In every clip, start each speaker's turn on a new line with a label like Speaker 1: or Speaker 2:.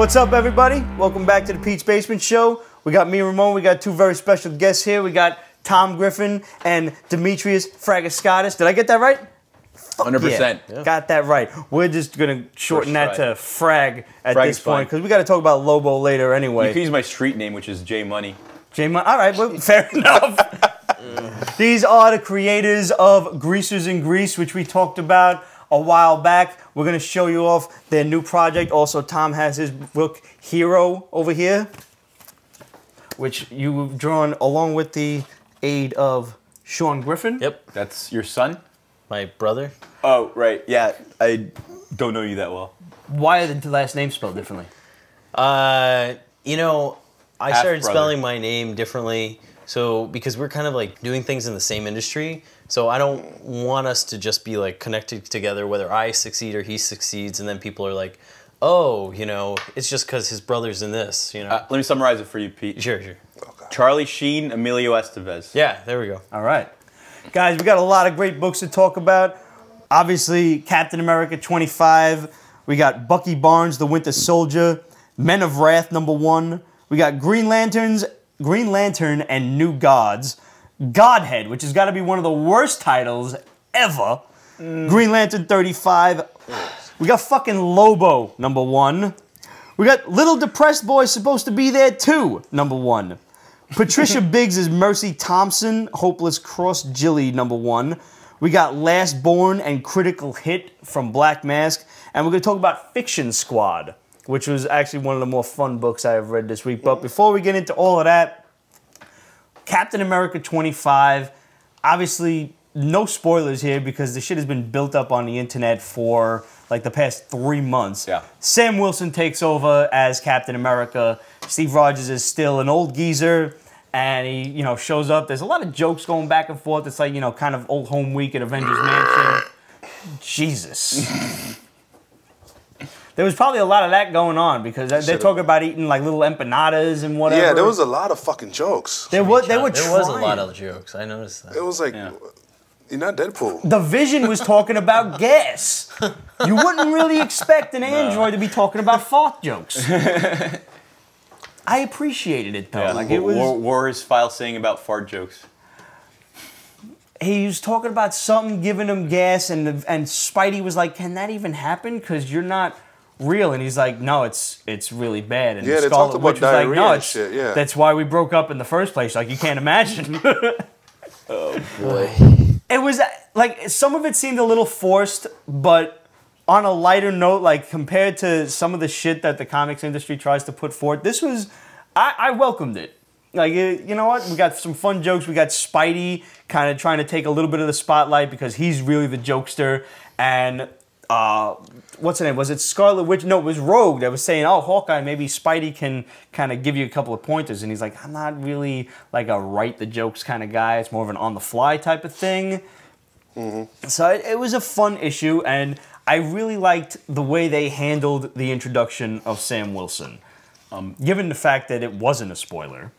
Speaker 1: What's up, everybody? Welcome back to the Pete's Basement Show. We got me and Ramon. We got two very special guests here. We got Tom Griffin and Dimitrios Fragiskatos. Did I get that right?
Speaker 2: 100%.
Speaker 1: Yeah. Got that right. We're just going to shorten that to Frag at this point because we got to talk about Lobo later anyway.
Speaker 2: You can use my street name, which is J Money.
Speaker 1: J Money. All right, well, fair enough. These are the creators of Greasers in Grease, which we talked about a while back. We're going to show you off their new project. Also, Tom has his book, Hero, over here, which you've drawn along with the aid of Sean Griffin.
Speaker 3: Yep.
Speaker 2: That's your son?
Speaker 3: My brother.
Speaker 2: Oh, right. Yeah, I don't know you that well.
Speaker 1: Why are the last names spelled differently?
Speaker 3: You know, I started
Speaker 2: Half-brother.
Speaker 3: spelling my name differently. So, because we're kind of like doing things in the same industry. So I don't want us to just be like connected together, whether I succeed or he succeeds. And then people are like, oh, you know, it's just because his brother's in this, you know.
Speaker 2: Let me summarize it for you, Pete.
Speaker 3: Sure.
Speaker 4: Okay.
Speaker 2: Charlie Sheen, Emilio Estevez.
Speaker 3: Yeah, there we go.
Speaker 1: All right. Guys, we got a lot of great books to talk about. Obviously, Captain America 25. We got Bucky Barnes, The Winter Soldier. Men of Wrath, #1. We got Green Lantern and New Gods. Godhead, which has got to be one of the worst titles ever. Green Lantern 35. We got fucking Lobo, #1. We got Little Depressed Boy supposed to be there too, #1. Patricia Biggs is Mercy Thompson, Hopeless Cross Jilly, #1. We got Last Born and Critical Hit from Black Mask. And we're going to talk about Fiction Squad, which was actually one of the more fun books I have read this week. But before we get into all of that, Captain America 25, obviously no spoilers here because the shit has been built up on the internet for like the past 3 months.
Speaker 2: Yeah.
Speaker 1: Sam Wilson takes over as Captain America. Steve Rogers is still an old geezer, and he, you know, shows up. There's a lot of jokes going back and forth. It's like, you know, kind of old home week at Avengers Mansion. Jesus. There was probably a lot of that going on because they're talking about eating like little empanadas and whatever.
Speaker 4: Yeah, there was a lot of fucking jokes.
Speaker 1: They were
Speaker 3: There was a
Speaker 1: trying.
Speaker 3: lot of jokes. I noticed that.
Speaker 4: It was like, you're not Deadpool.
Speaker 1: The Vision was talking about gas. You wouldn't really expect an android to be talking about fart jokes. I appreciated it though.
Speaker 2: Yeah,
Speaker 1: Like it was.
Speaker 2: What were his files saying about fart jokes?
Speaker 1: He was talking about something giving him gas, and Spidey was like, "Can that even happen? Because you're not real." And he's like, "No, it's really bad." And
Speaker 4: Yeah, they
Speaker 1: Scarlet
Speaker 4: talked about
Speaker 1: Witch was like,
Speaker 4: diarrhea
Speaker 1: "No,
Speaker 4: and shit, yeah.
Speaker 1: That's why we broke up in the first place. Like you can't imagine."
Speaker 2: Oh,
Speaker 3: Boy.
Speaker 1: It was like some of it seemed a little forced, but on a lighter note, like compared to some of the shit that the comics industry tries to put forth, this was, I welcomed it. Like, you know what? We got some fun jokes. We got Spidey kind of trying to take a little bit of the spotlight because he's really the jokester. And what's her name? Was it Scarlet Witch? No, it was Rogue that was saying, oh, Hawkeye, maybe Spidey can kind of give you a couple of pointers. And he's like, I'm not really like a write the jokes kind of guy. It's more of an on the fly type of thing. So it was a fun issue, and I really liked the way they handled the introduction of Sam Wilson. Given the fact that it wasn't a spoiler.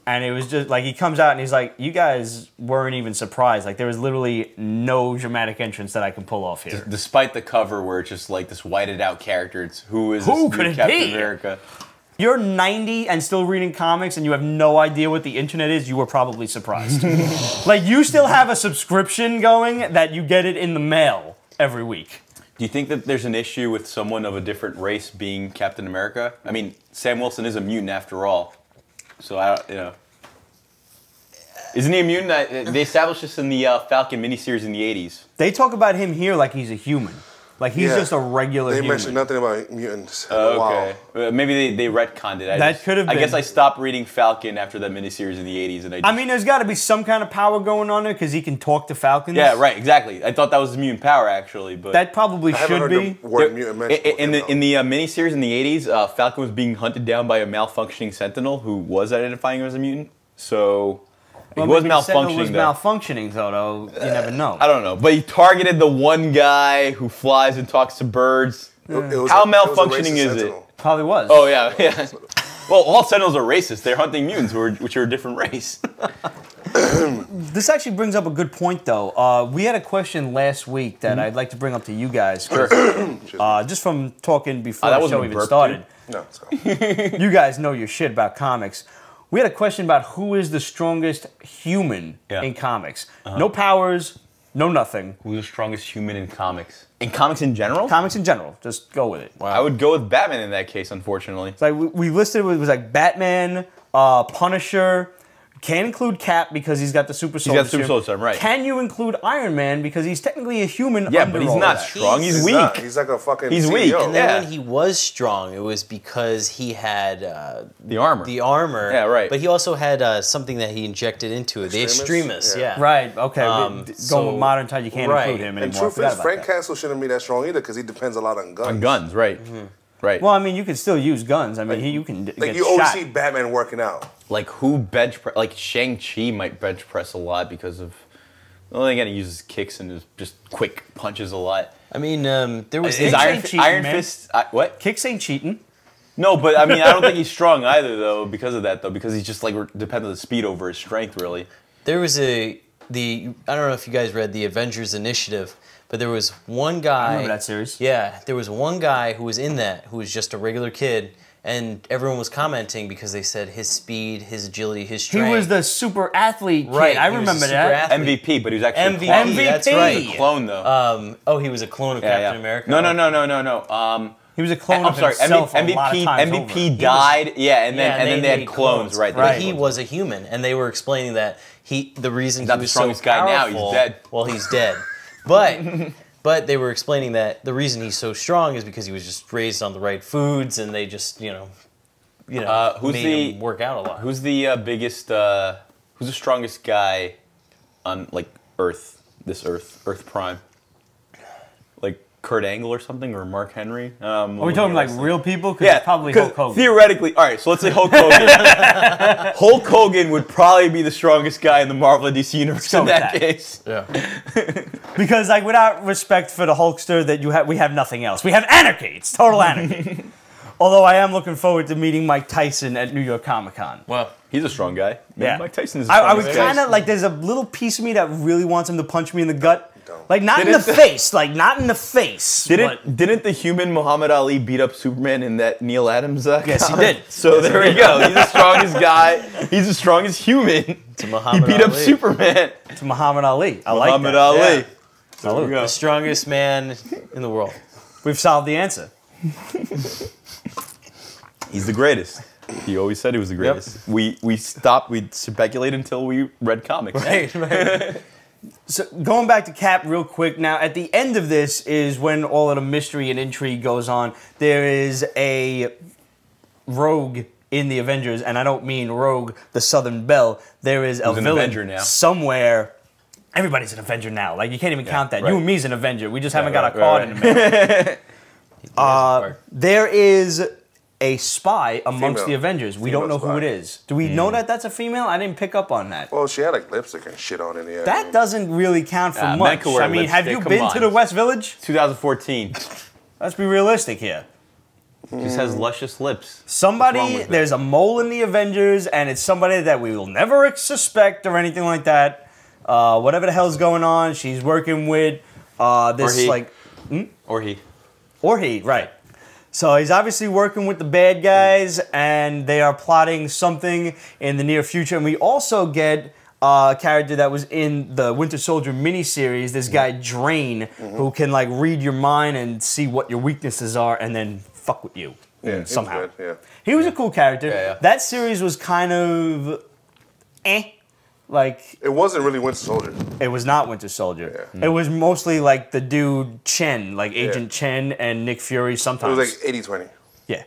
Speaker 1: And it was just like he comes out and he's like, you guys weren't even surprised. Like there was literally no dramatic entrance that I can pull off here.
Speaker 2: Despite the cover where it's just like this whited out character, it's who is
Speaker 1: Who
Speaker 2: this
Speaker 1: could
Speaker 2: new
Speaker 1: it
Speaker 2: Captain
Speaker 1: be?
Speaker 2: America?
Speaker 1: You're 90 and still reading comics and you have no idea what the internet is, you were probably surprised. Like you still have a subscription going that you get it in the mail every week.
Speaker 2: Do you think that there's an issue with someone of a different race being Captain America? I mean, Sam Wilson is a mutant after all. So, you know. Isn't he a mutant? They established this in the Falcon miniseries in the 80s.
Speaker 1: They talk about him here like he's a human. Like he's just a regular
Speaker 4: They
Speaker 1: human.
Speaker 4: mentioned nothing about mutants in a while.
Speaker 2: Okay. Maybe they retconned it.
Speaker 1: That could have
Speaker 2: I guess
Speaker 1: been.
Speaker 2: I stopped reading Falcon after that miniseries in the 80s. And
Speaker 1: I mean, there's got to be some kind of power going on there because he can talk to Falcons.
Speaker 2: yeah, right, exactly. I thought that was his mutant power, actually. But
Speaker 1: That probably
Speaker 4: I haven't
Speaker 1: should
Speaker 4: heard
Speaker 1: be.
Speaker 4: the word mutant mentioned.
Speaker 2: in the miniseries in the 80s, Falcon was being hunted down by a malfunctioning Sentinel who was identifying him as a mutant. So he was
Speaker 1: maybe the Sentinel
Speaker 2: malfunctioning.
Speaker 1: was malfunctioning, though. You never know.
Speaker 2: I don't know, but he targeted the one guy who flies and talks to birds. How malfunctioning is it?
Speaker 1: Probably was.
Speaker 2: Oh yeah, yeah. Well, all Sentinels are racist. They're hunting mutants, which are a different race.
Speaker 1: This actually brings up a good point, though. We had a question last week that I'd like to bring up to you guys. 'Cause, just from talking before
Speaker 2: that
Speaker 1: the
Speaker 2: wasn't
Speaker 1: show
Speaker 2: a
Speaker 1: even
Speaker 2: burp,
Speaker 1: started.
Speaker 4: No, let's go.
Speaker 1: You guys know your shit about comics. We had a question about who is the strongest human in comics. No powers, no nothing.
Speaker 2: Who's the strongest human in comics? In comics in general?
Speaker 1: Comics in general. Just go with it.
Speaker 3: Wow.
Speaker 2: I would go with Batman in that case, unfortunately.
Speaker 1: It's like we listed it was like Batman, Punisher. Can't include Cap because he's got the super soldier.
Speaker 2: He's got the super soldier serum, right.
Speaker 1: Can you include Iron Man because he's technically a human?
Speaker 2: Yeah,
Speaker 1: under
Speaker 2: but he's
Speaker 1: all
Speaker 2: not
Speaker 1: that.
Speaker 2: strong. He's weak.
Speaker 4: Not. He's like a fucking
Speaker 2: He's
Speaker 4: CEO.
Speaker 2: weak.
Speaker 3: And then
Speaker 2: Yeah.
Speaker 3: when he was strong, it was because he had
Speaker 2: The armor.
Speaker 3: the armor.
Speaker 2: Yeah, right.
Speaker 3: But he also had something that he injected into it. The
Speaker 4: Extremis?
Speaker 3: extremis,
Speaker 4: Yeah.
Speaker 3: yeah.
Speaker 1: Right. Okay.
Speaker 3: So-
Speaker 1: Going with modern times, you can't include him anymore.
Speaker 4: And truth
Speaker 1: Forgot
Speaker 4: is,
Speaker 1: about
Speaker 4: Frank
Speaker 1: that.
Speaker 4: Castle shouldn't be that strong either because he depends a lot on guns.
Speaker 2: On guns, right. Right.
Speaker 1: Well, I mean, you can still use guns. I mean, you can
Speaker 4: Like
Speaker 1: get
Speaker 4: you always
Speaker 1: shot.
Speaker 4: see Batman working out.
Speaker 2: Like who bench press? Like Shang-Chi might bench press a lot because of. Well, again, he uses kicks and just quick punches a lot.
Speaker 3: I mean, there was
Speaker 2: Is
Speaker 1: Kicks
Speaker 2: Iron,
Speaker 1: ain't cheating,
Speaker 2: Iron
Speaker 1: man.
Speaker 2: Fist? What?
Speaker 1: Kicks ain't cheating.
Speaker 2: No, but I mean, I don't think he's strong either, though, because of that, though, because he's just like depends on the speed over his strength, really.
Speaker 3: there was I don't know if you guys read the Avengers Initiative, but there was one guy.
Speaker 1: I remember that series.
Speaker 3: Yeah, there was one guy who was in that who was just a regular kid, and everyone was commenting because they said his speed, his agility, his
Speaker 1: He
Speaker 3: strength.
Speaker 1: was the super athlete kid.
Speaker 3: Right,
Speaker 1: I
Speaker 3: he was a
Speaker 1: remember
Speaker 3: super
Speaker 1: that.
Speaker 3: athlete.
Speaker 2: MVP, but he was actually
Speaker 3: MVP,
Speaker 2: a clone.
Speaker 3: that's
Speaker 1: MVP.
Speaker 3: right.
Speaker 2: He was a clone, though.
Speaker 3: He was a clone of
Speaker 2: Yeah,
Speaker 3: Captain
Speaker 2: yeah.
Speaker 3: America.
Speaker 2: No.
Speaker 1: He was a clone
Speaker 2: I'm
Speaker 1: of
Speaker 2: sorry.
Speaker 1: himself a lot of
Speaker 2: MVP.
Speaker 1: times
Speaker 2: MVP
Speaker 1: over.
Speaker 2: died. Yeah, and then they had
Speaker 3: made
Speaker 2: clones, right?
Speaker 3: But
Speaker 1: Right.
Speaker 3: he was a human, and they were explaining that the reason
Speaker 2: not
Speaker 3: he
Speaker 2: the
Speaker 3: was
Speaker 2: strongest
Speaker 3: so
Speaker 2: guy now, he's
Speaker 3: powerful-
Speaker 2: dead.
Speaker 3: Well, he's dead, but they were explaining that the reason he's so strong is because he was just raised on the right foods, and they just
Speaker 2: who's
Speaker 3: made him work out a lot.
Speaker 2: Who's the biggest? Who's the strongest guy on like Earth? This Earth Prime. Like Kurt Angle or something, or Mark Henry?
Speaker 1: Are we talking like real people? Because
Speaker 2: Yeah,
Speaker 1: it's probably
Speaker 2: 'cause
Speaker 1: Hulk Hogan.
Speaker 2: theoretically, all right. So let's say Hulk Hogan. Hulk Hogan would probably be the strongest guy in the Marvel and DC universe
Speaker 1: go
Speaker 2: in
Speaker 1: with
Speaker 2: that
Speaker 1: that.
Speaker 2: case.
Speaker 3: Yeah.
Speaker 1: Because like without respect for the Hulkster, that we have nothing else. We have anarchy. It's total anarchy. Although I am looking forward to meeting Mike Tyson at New York Comic Con.
Speaker 2: Well, he's a strong guy.
Speaker 1: Yeah.
Speaker 2: Mike Tyson is. The
Speaker 1: I was
Speaker 2: strongest guy.
Speaker 1: kind of like, there's a little piece of me that really wants him to punch me in the gut.
Speaker 4: Don't.
Speaker 1: Like, not in the face. Like, not in the face. but-
Speaker 2: Didn't the human Muhammad Ali beat up Superman in that Neil Adams?
Speaker 1: Yes, he
Speaker 2: comic?
Speaker 1: did.
Speaker 2: So there we go. He's the strongest guy. He's the strongest human.
Speaker 3: To
Speaker 2: He
Speaker 3: Muhammad
Speaker 2: beat up
Speaker 3: Ali.
Speaker 2: Superman.
Speaker 1: to Muhammad Ali. I like
Speaker 2: Muhammad
Speaker 1: that.
Speaker 2: Ali.
Speaker 1: Yeah.
Speaker 2: So there we go.
Speaker 3: The strongest man in the world.
Speaker 1: We've solved the answer.
Speaker 2: He's the greatest. He always said he was the greatest. We speculate until we read comics.
Speaker 3: Right.
Speaker 1: So going back to Cap real quick now, at the end of this is when all of the mystery and intrigue goes on. There is a rogue in the Avengers, and I don't mean Rogue, the Southern Belle. There is a
Speaker 2: Who's an
Speaker 1: villain
Speaker 2: Avenger now.
Speaker 1: somewhere. Everybody's an Avenger now. Like, you can't even count that.
Speaker 2: right.
Speaker 1: You and me's an Avenger. We just haven't got
Speaker 2: right,
Speaker 1: a card
Speaker 2: right,
Speaker 1: in the mail.
Speaker 3: Right.
Speaker 1: There is a spy amongst
Speaker 4: Female.
Speaker 1: the Avengers. We don't know
Speaker 4: Female
Speaker 1: who it
Speaker 4: spy.
Speaker 1: is. Do we know that that's a female? I didn't pick up on that.
Speaker 4: Well, she had like lipstick and shit on in the end.
Speaker 1: That doesn't really count for
Speaker 2: men
Speaker 1: much.
Speaker 2: can wear
Speaker 1: I mean, have
Speaker 2: lipstick,
Speaker 1: you
Speaker 2: come
Speaker 1: been
Speaker 2: on.
Speaker 1: to the West Village?
Speaker 2: 2014.
Speaker 1: Let's be realistic here.
Speaker 2: Just has luscious lips. What's
Speaker 1: Somebody,
Speaker 2: wrong with that?
Speaker 1: there's a mole in the Avengers, and it's somebody that we will never suspect or anything like that. Whatever the hell's going on, she's working with this,
Speaker 2: he.
Speaker 1: like,
Speaker 2: Or he.
Speaker 1: or he, right. So he's obviously working with the bad guys, and they are plotting something in the near future. And we also get a character that was in the Winter Soldier miniseries, this guy Drain, who can like read your mind and see what your weaknesses are, and then fuck with you
Speaker 4: Yeah, he was
Speaker 1: somehow.
Speaker 4: good, yeah.
Speaker 1: He was a cool character.
Speaker 2: Yeah.
Speaker 1: That series was kind of like,
Speaker 4: It wasn't really Winter Soldier.
Speaker 1: it was not Winter Soldier.
Speaker 4: Yeah.
Speaker 1: It was mostly like the dude Chen, like Agent Chen and Nick Fury
Speaker 4: It
Speaker 1: sometimes.
Speaker 4: was like 80-20.
Speaker 1: Yeah.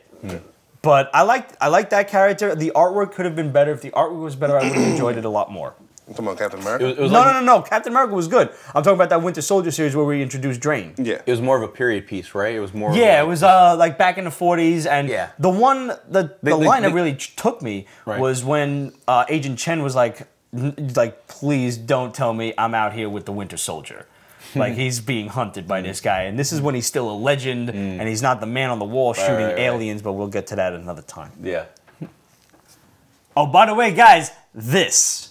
Speaker 1: But I liked that character. The artwork could have been better. If the artwork was better, I would have enjoyed it a lot more.
Speaker 4: I'm talking about Captain America.
Speaker 2: It was
Speaker 1: No,
Speaker 2: like,
Speaker 1: no. Captain America was good. I'm talking about that Winter Soldier series where we introduced Drain.
Speaker 4: Yeah.
Speaker 2: It was more of a period piece, right? It was more.
Speaker 1: Yeah,
Speaker 2: of
Speaker 1: it was like back in the 40s, and
Speaker 2: Yeah.
Speaker 1: the line that really took me
Speaker 2: Right.
Speaker 1: was when Agent Chen was like, please don't tell me I'm out here with the Winter Soldier. Like, he's being hunted by this guy, and this is when he's still a legend, and he's not the man on the wall shooting
Speaker 2: right.
Speaker 1: aliens, but we'll get to that another time.
Speaker 2: Yeah.
Speaker 1: Oh, by the way, guys, this.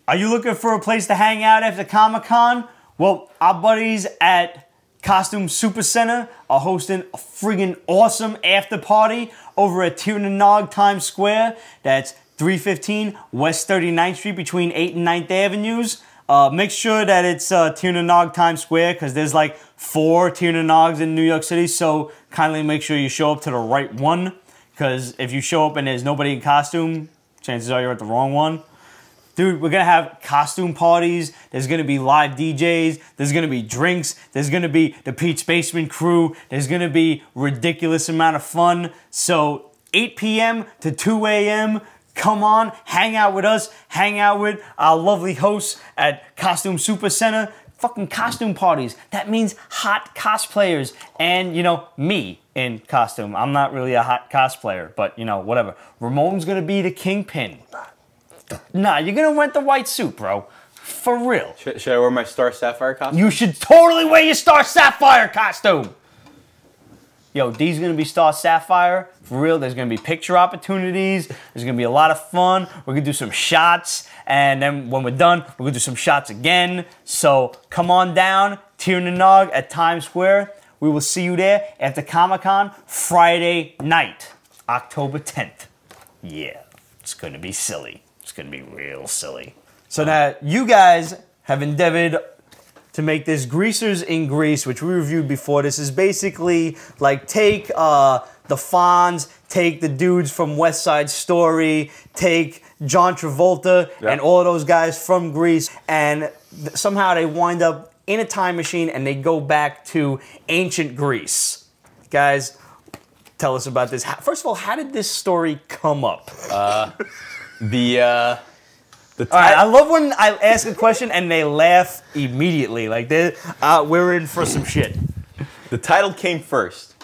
Speaker 1: Are you looking for a place to hang out after Comic-Con? Well, our buddies at Costume Supercenter are hosting a friggin' awesome after party over at Tirnanog Times Square. That's 315 West 39th Street between 8th and 9th Avenues. Make sure that it's Tirnanog Times Square because there's like 4 Tirnanogs in New York City, so kindly make sure you show up to the right one because if you show up and there's nobody in costume, chances are you're at the wrong one. Dude, we're going to have costume parties. There's going to be live DJs. There's going to be drinks. There's going to be the Pete Spaceman crew. There's going to be ridiculous amount of fun. So 8 p.m. to 2 a.m., come on, hang out with us. Hang out with our lovely hosts at Costume Supercenter. Fucking costume parties. That means hot cosplayers. And, you know, me in costume. I'm not really a hot cosplayer, but, you know, whatever. Ramon's going to be the kingpin. Nah, you're gonna rent the white suit, bro. For real.
Speaker 2: Should I wear my Star Sapphire costume?
Speaker 1: You should totally wear your Star Sapphire costume. Yo, D's gonna be Star Sapphire. For real, there's gonna be picture opportunities. There's gonna be a lot of fun. We're gonna do some shots. And then when we're done, we're gonna do some shots again. So come on down, Tirnanog at Times Square. We will see you there at the Comic-Con Friday night, October 10th. Yeah, it's gonna be silly. It's going to be real silly. So now you guys have endeavored to make this Greasers in Grease, which we reviewed before. This is basically like take the Fonz, take the dudes from West Side Story, take John Travolta and all of those guys from Grease, and somehow they wind up in a time machine and they go back to ancient Greece. Guys, tell us about this. First of all, how did this story come up?
Speaker 2: All
Speaker 1: right, I love when I ask a question and they laugh immediately. Like we're in for some shit.
Speaker 2: The title came first.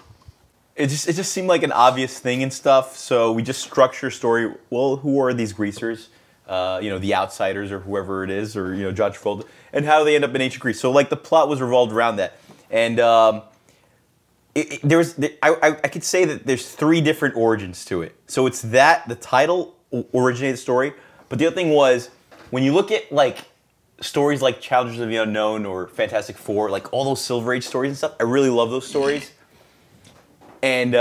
Speaker 2: It just seemed like an obvious thing and stuff. So we just structure story. Well, who are these greasers? You know, the outsiders or whoever it is, or you know, John Travolta, and how they end up in ancient Greece. So like the plot was revolved around that, and I could say that there's 3 different origins to it. So it's that the title originated the story, but the other thing was when you look at like stories like Challengers of the Unknown or Fantastic Four, like all those Silver Age stories and stuff, I really love those stories. And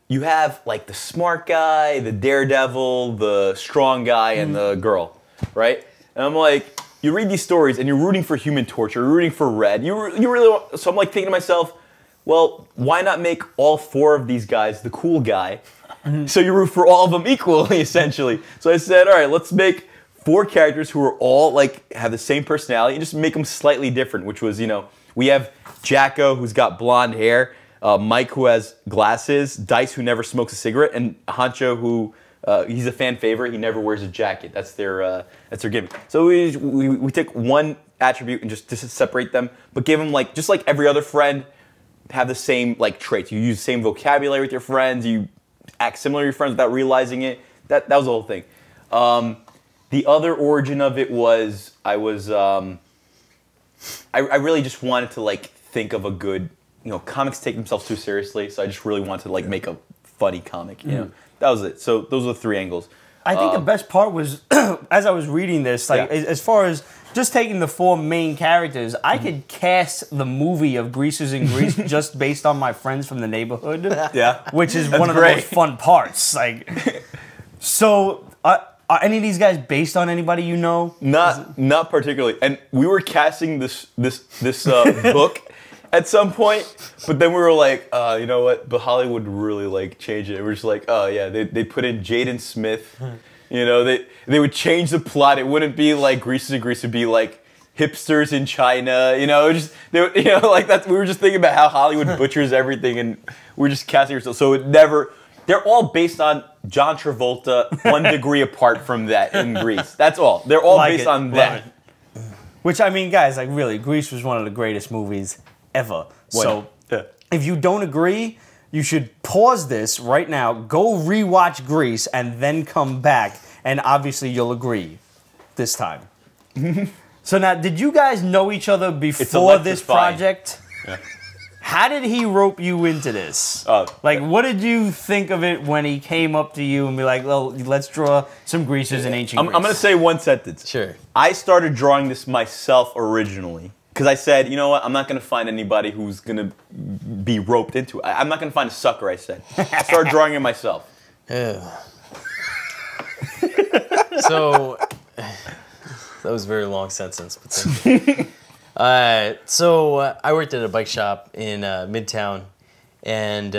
Speaker 2: you have like the smart guy, the daredevil, the strong guy, and the girl, right? And I'm like, you read these stories and you're rooting for Human Torch, you're rooting for Red, you really want, so I'm like thinking to myself, well, why not make all 4 of these guys the cool guy? So you root for all of them equally, essentially. So I said, all right, let's make 4 characters who are all like have the same personality and just make them slightly different. Which was, you know, we have Jacko who's got blonde hair, Mike who has glasses, Dice who never smokes a cigarette, and Hancho who he's a fan favorite. He never wears a jacket. That's their gimmick. So we take one attribute and just separate them, but give them like just like every other friend, have the same like traits. You use the same vocabulary with your friends. You act similar to your friends without realizing it. That was the whole thing. The other origin of it was I really just wanted to like think of a good, you know, comics take themselves too seriously, so I just really wanted to like make a funny comic. You know, that was it. So those are the 3 angles.
Speaker 1: I think the best part was as I was reading this, like as far as just taking the 4 main characters, I could cast the movie of Greasers in Grease just based on my friends from the neighborhood. Yeah, which is one of the most fun parts. Like, so are any of these guys based on anybody you know?
Speaker 2: Not particularly. And we were casting this book at some point, but then we were like, you know what? But Hollywood really like change it. We're just like, oh yeah, they put in Jaden Smith. You know, they would change the plot. It wouldn't be like Greasers in Grease. It'd be like hipsters in China. You know, like that. We were just thinking about how Hollywood butchers everything, and we're just casting ourselves. So it never. They're all based on John Travolta, 1 degree apart from that in Grease. That's all. They're all based on that.
Speaker 1: Which I mean, guys, like really, Grease was one of the greatest movies ever. So if you don't agree, you should pause this right now, go rewatch Grease, and then come back, and obviously you'll agree this time. So now, did you guys know each other before this project? Yeah. How did he rope you into this? Like, what did you think of it when he came up to you and be like, well, let's draw some Greasers in ancient Greece?
Speaker 2: I'm going to say one sentence.
Speaker 3: Sure.
Speaker 2: I started drawing this myself originally Because I said, you know what? I'm not going to find anybody who's going to be roped into it. I'm not going to find a sucker, I said. I started drawing it myself.
Speaker 3: So, that was a very long sentence. But so I worked at a bike shop in Midtown, and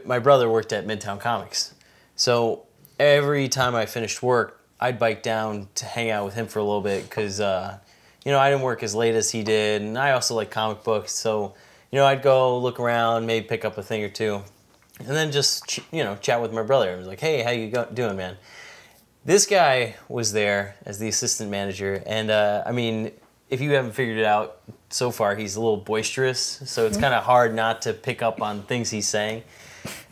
Speaker 3: my brother worked at Midtown Comics. So every time I finished work, I'd bike down to hang out with him for a little bit because, I didn't work as late as he did, and I also like comic books. So, I'd go look around, maybe pick up a thing or two, and then just, chat with my brother. I was like, hey, how you doing, man? This guy was there as the assistant manager, and if you haven't figured it out so far, he's a little boisterous, so it's kind of hard not to pick up on things he's saying.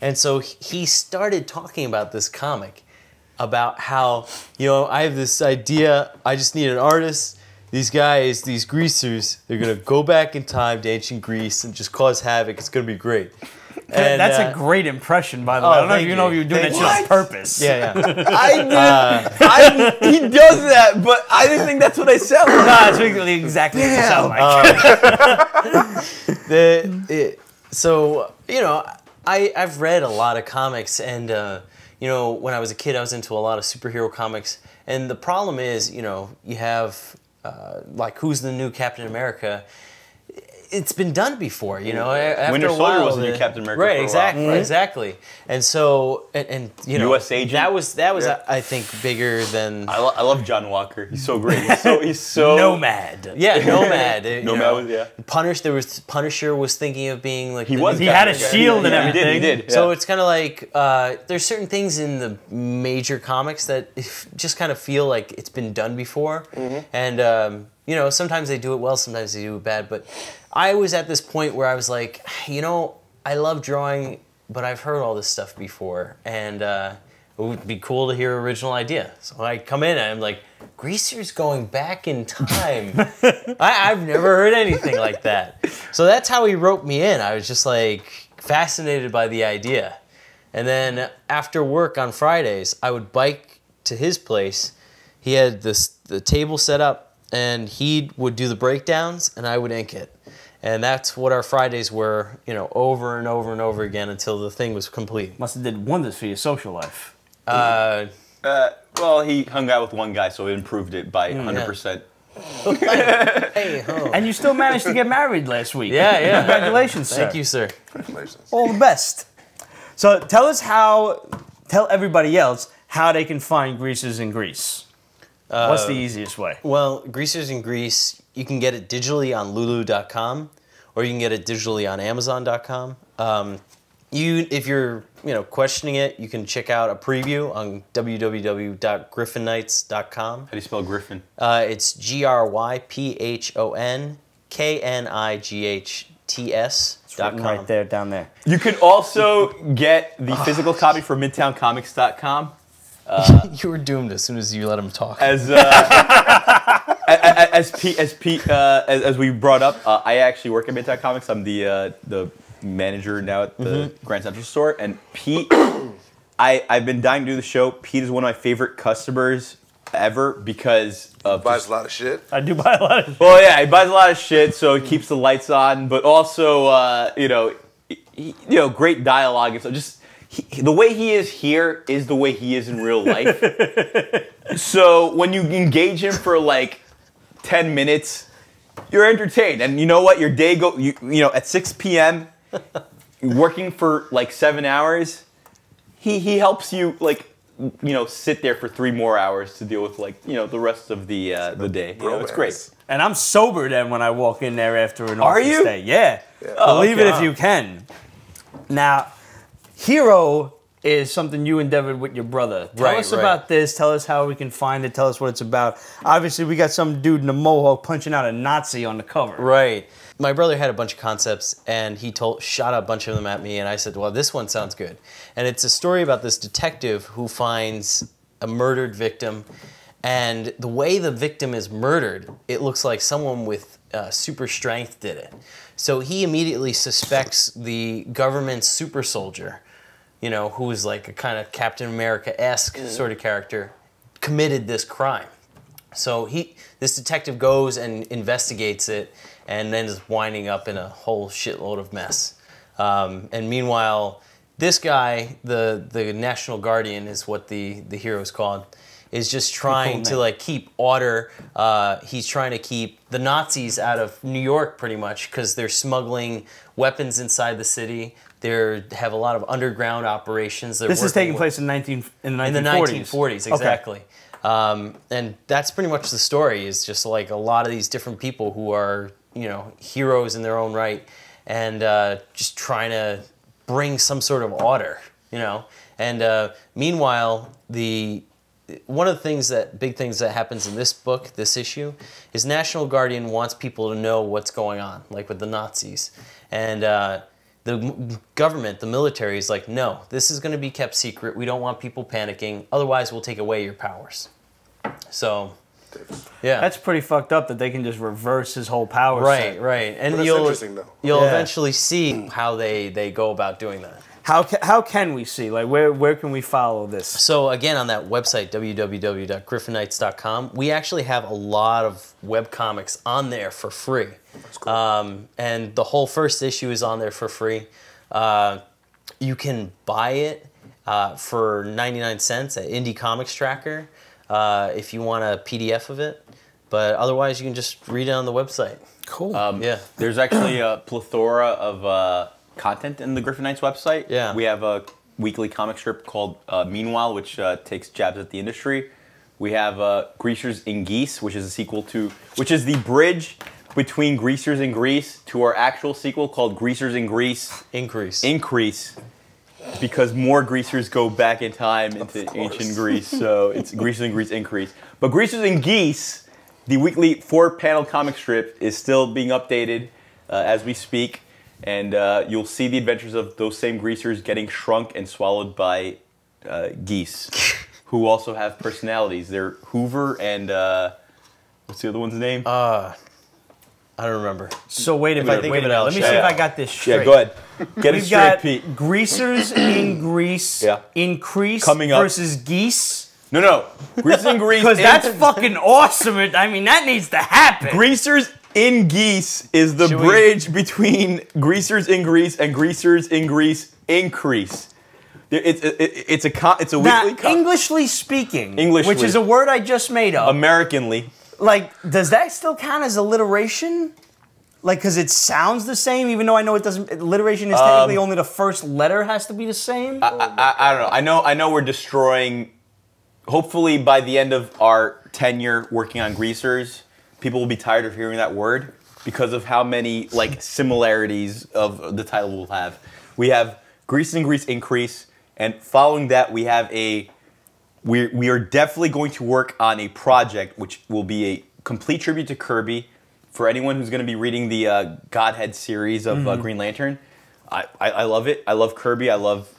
Speaker 3: And so he started talking about this comic, about how, I have this idea, I just need an artist. These guys, these greasers, they're going to go back in time to ancient Greece and just cause havoc. It's going to be great. And,
Speaker 1: that's a great impression, by the way. I don't know if you know if you're doing that shit on purpose.
Speaker 3: Yeah.
Speaker 2: He does that, but I didn't think that's what I sound like.
Speaker 1: No, it's really exactly what you sound like.
Speaker 3: I've read a lot of comics, and when I was a kid, I was into a lot of superhero comics. And the problem is, you have who's the new Captain America? It's been done before, After
Speaker 2: Winter
Speaker 3: a
Speaker 2: Soldier
Speaker 3: while,
Speaker 2: was the new Captain America.
Speaker 3: Right,
Speaker 2: for
Speaker 3: exactly,
Speaker 2: a while.
Speaker 3: exactly. And so, and
Speaker 2: U.S. agent.
Speaker 3: That was I think bigger than.
Speaker 2: I love John Walker. He's so great. He's so
Speaker 1: Nomad.
Speaker 3: Yeah, Nomad. Punisher was thinking of being like.
Speaker 2: He
Speaker 1: had a shield and everything.
Speaker 2: He did.
Speaker 3: So it's kind of like there's certain things in the major comics that just kind of feel like it's been done before, and sometimes they do it well, sometimes they do it bad. But I was at this point where I was like, I love drawing, but I've heard all this stuff before, and it would be cool to hear an original idea. So I come in and I'm like, Greaser's going back in time. I've never heard anything like that. So that's how he roped me in. I was just like fascinated by the idea. And then after work on Fridays, I would bike to his place. He had the table set up, and he would do the breakdowns, and I would ink it. And that's what our Fridays were, over and over and over again until the thing was complete.
Speaker 1: Must have did wonders for your social life.
Speaker 2: Well, he hung out with one guy, so it improved it by 100%.
Speaker 3: Hey, ho.
Speaker 1: And you still managed to get married last week.
Speaker 3: Yeah.
Speaker 1: Congratulations, sir.
Speaker 3: Thank you, sir.
Speaker 4: Congratulations.
Speaker 1: All the best. So tell everybody else how they can find Greasers in Greece. What's the easiest way?
Speaker 3: Well, Greasers in Greece, you can get it digitally on lulu.com, or you can get it digitally on amazon.com. If you're questioning it, you can check out a preview on www.griffinnights.com.
Speaker 2: How do you spell Griffin?
Speaker 3: It's GRYPHONKNIGHTS.com.
Speaker 1: Right there, down there.
Speaker 2: You can also get the physical copy from midtowncomics.com.
Speaker 3: You were doomed as soon as you let him talk.
Speaker 2: As we brought up, I actually work at Midtown Comics. I'm the manager now at the Grand Central store. And Pete, I've been dying to do the show. Pete is one of my favorite customers ever because of
Speaker 4: Buys a lot of shit.
Speaker 1: I do buy a lot of.
Speaker 2: Well, yeah, he buys a lot of shit, so he keeps the lights on. But also, great dialogue and stuff. Just. The way he is here is the way he is in real life. So when you engage him for like 10 minutes, you're entertained. And you know what? Your day at 6 p.m., working for like 7 hours, he helps you sit there for 3 more hours to deal with the rest of the day. It's great.
Speaker 1: And I'm sober then when I walk in there after an
Speaker 2: Are
Speaker 1: office
Speaker 2: you?
Speaker 1: day. Yeah.
Speaker 2: Oh,
Speaker 1: Believe
Speaker 2: okay.
Speaker 1: it if you can. Now, Hero is something you endeavored with your brother. Tell us about this. Tell us how we can find it. Tell us what it's about. Obviously, we got some dude in a mohawk punching out a Nazi on the cover.
Speaker 3: Right. My brother had a bunch of concepts, and he shot a bunch of them at me, and I said, well, this one sounds good. And it's a story about this detective who finds a murdered victim, and the way the victim is murdered, it looks like someone with super strength did it. So he immediately suspects the government super soldier, who is like a kind of Captain America-esque sort of character, committed this crime. So this detective goes and investigates it, and then is winding up in a whole shitload of mess. And meanwhile, this guy, the National Guardian is what the hero is called, is just trying to like keep order. He's trying to keep the Nazis out of New York pretty much because they're smuggling weapons inside the city. They have a lot of underground operations.
Speaker 1: This is taking place in the
Speaker 3: 1940s, exactly. Okay. And that's pretty much the story. Is just like a lot of these different people who are heroes in their own right, and just trying to bring some sort of order, And meanwhile, one of the big things that happens in this book, this issue, is National Guardian wants people to know what's going on, like with the Nazis. And the government, the military, is like, no, this is going to be kept secret. We don't want people panicking. Otherwise, we'll take away your powers. So, yeah.
Speaker 1: That's pretty fucked up that they can just reverse his whole power set.
Speaker 3: Right. And
Speaker 4: But
Speaker 3: you'll
Speaker 1: Yeah.
Speaker 3: eventually see how they go about doing that.
Speaker 1: How can we see? Like, where can we follow this?
Speaker 3: So again, on that website, www.griffinites.com, we actually have a lot of webcomics on there for free.
Speaker 4: That's cool.
Speaker 3: And the whole first issue is on there for free. You can buy it for 99 cents at Indie Comics Tracker if you want a PDF of it. But otherwise, you can just read it on the website.
Speaker 1: Cool.
Speaker 3: Yeah.
Speaker 2: There's actually a plethora of content in the Griffinites website.
Speaker 3: Yeah.
Speaker 2: We have a weekly comic strip called Meanwhile, which takes jabs at the industry. We have Greasers in Geese, which is the bridge between Greasers in Grease to our actual sequel called Greasers in Grease Increase, because more Greasers go back in time into ancient Greece. So it's Greasers in Grease Increase. But Greasers in Geese, the weekly 4-panel comic strip, is still being updated as we speak. And you'll see the adventures of those same greasers getting shrunk and swallowed by geese, who also have personalities. They're Hoover and what's the other one's name?
Speaker 3: I don't remember.
Speaker 1: So wait a minute. Let me see if I got this straight.
Speaker 2: Yeah, go ahead. Get it
Speaker 1: We've
Speaker 2: straight,
Speaker 1: got
Speaker 2: Pete.
Speaker 1: Greasers in Grease Increase
Speaker 2: Coming up.
Speaker 1: versus Geese.
Speaker 2: No. Greasers in Grease.
Speaker 1: Because that's fucking awesome. I mean, that needs to happen.
Speaker 2: Greasers in Geese is the bridge between Greasers in Grease and Greasers in Grease Increase. It's a weekly.
Speaker 1: Englishly speaking,
Speaker 2: Englishly.
Speaker 1: which is a word I just made up.
Speaker 2: Americanly.
Speaker 1: Like, does that still count as alliteration? Like, because it sounds the same, even though I know it doesn't. Alliteration is technically only the first letter has to be the same.
Speaker 2: I don't know. I know we're destroying. Hopefully, by the end of our tenure working on Greasers, people will be tired of hearing that word because of how many similarities of the title we'll have. We have Greasers in Grease Increase, and following that, we have we are definitely going to work on a project which will be a complete tribute to Kirby. For anyone who's going to be reading the Godhead series of Green Lantern, I love it. I love Kirby. I love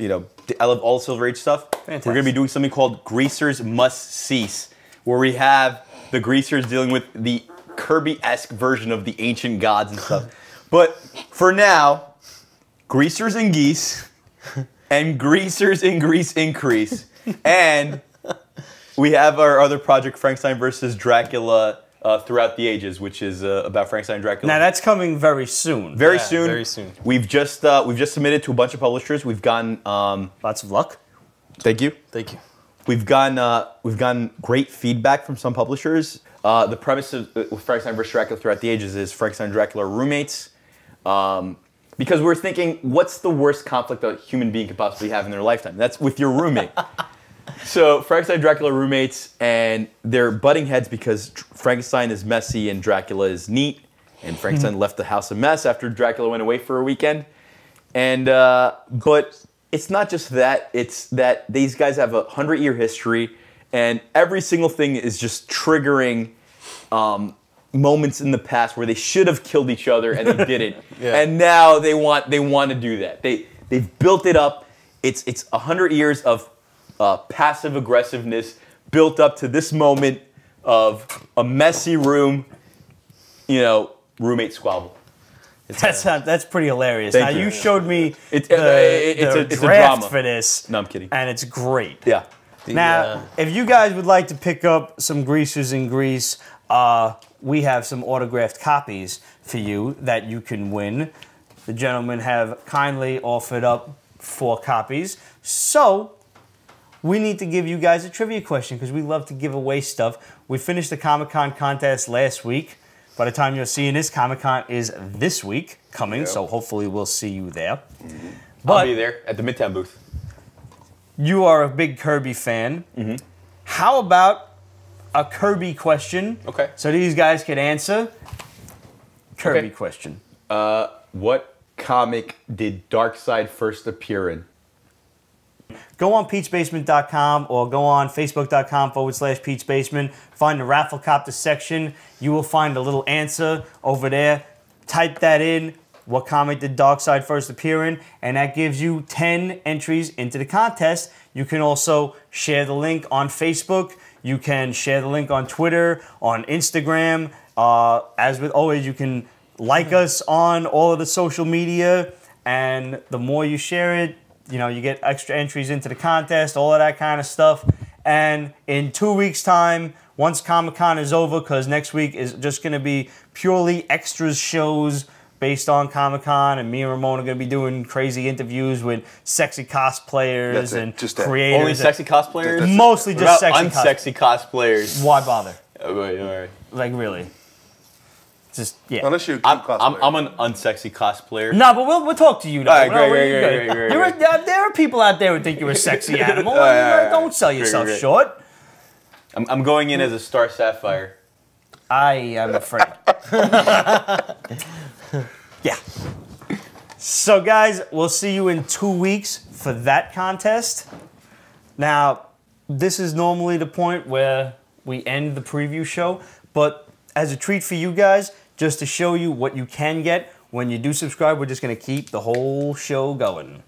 Speaker 2: all Silver Age stuff.
Speaker 1: Fantastic.
Speaker 2: We're going to be doing something called Greasers Must Cease, where we have the Greasers dealing with the Kirby-esque version of the ancient gods and stuff. But for now, Greasers and Geese and Greasers in Grease Increase. And we have our other project, Frankenstein versus Dracula Throughout the Ages, which is about Frankenstein and Dracula.
Speaker 1: Now that's coming very soon.
Speaker 2: Very soon.
Speaker 3: Very soon.
Speaker 2: We've just submitted to a bunch of publishers. We've gotten
Speaker 1: Lots of luck.
Speaker 2: Thank you. We've gotten great feedback from some publishers. The premise of with Frankenstein vs. Dracula Throughout the Ages is Frankenstein and Dracula are roommates. Because we're thinking, what's the worst conflict a human being could possibly have in their lifetime? That's with your roommate. So Frankenstein and Dracula are roommates, and they're butting heads because Frankenstein is messy and Dracula is neat. And Frankenstein left the house a mess after Dracula went away for a weekend. And but it's not just that. It's that these guys have a 100-year history, and every single thing is just triggering moments in the past where they should have killed each other and they didn't. And now they want to do that. They've built it up. It's 100 years of passive aggressiveness built up to this moment of a messy room, roommate squabble.
Speaker 1: That's pretty hilarious.
Speaker 2: Thank
Speaker 1: Now
Speaker 2: you.
Speaker 1: you showed me
Speaker 2: It's
Speaker 1: the
Speaker 2: a
Speaker 1: draft
Speaker 2: drama
Speaker 1: for this.
Speaker 2: No, I'm kidding.
Speaker 1: And it's great.
Speaker 2: Yeah.
Speaker 1: Now, if you guys would like to pick up some greasers in Greece, we have some autographed copies for you that you can win. The gentlemen have kindly offered up 4 copies. So, we need to give you guys a trivia question because we love to give away stuff. We finished the Comic-Con contest last week. By the time you're seeing this, Comic-Con is this week coming, so hopefully we'll see you there. But
Speaker 2: I'll be there at the Midtown booth.
Speaker 1: You are a big Kirby fan. How about a Kirby question?
Speaker 2: Okay.
Speaker 1: So these guys can answer. Kirby question.
Speaker 2: What comic did Darkseid first appear in?
Speaker 1: Go on Pete'sBasement.com or go on Facebook.com/Pete'sBasement. Find the Rafflecopter section. You will find a little answer over there. Type that in. What comic did Darkseid first appear in? And that gives you 10 entries into the contest. You can also share the link on Facebook. You can share the link on Twitter, on Instagram. As with always, you can like us on all of the social media. And the more you share it, you know, you get extra entries into the contest, all of that kind of stuff. And in 2 weeks' time, once Comic-Con is over, because next week is just going to be purely extras shows based on Comic-Con, and me and Ramon are going to be doing crazy interviews with sexy cosplayers and creators.
Speaker 2: Only sexy cosplayers?
Speaker 1: Mostly just sexy
Speaker 2: unsexy cosplayers.
Speaker 1: Why bother?
Speaker 2: All right.
Speaker 1: Like, really? Just, yeah.
Speaker 4: Unless you're a
Speaker 2: I'm an unsexy cosplayer.
Speaker 1: No, but we'll talk to you, though.
Speaker 2: All right, great.
Speaker 1: There are people out there who think you're a sexy animal. Don't sell yourself short.
Speaker 2: I'm going in as a Star Sapphire.
Speaker 1: I am afraid. Yeah. So, guys, we'll see you in 2 weeks for that contest. Now, this is normally the point where we end the preview show, but as a treat for you guys, just to show you what you can get when you do subscribe, we're just going to keep the whole show going.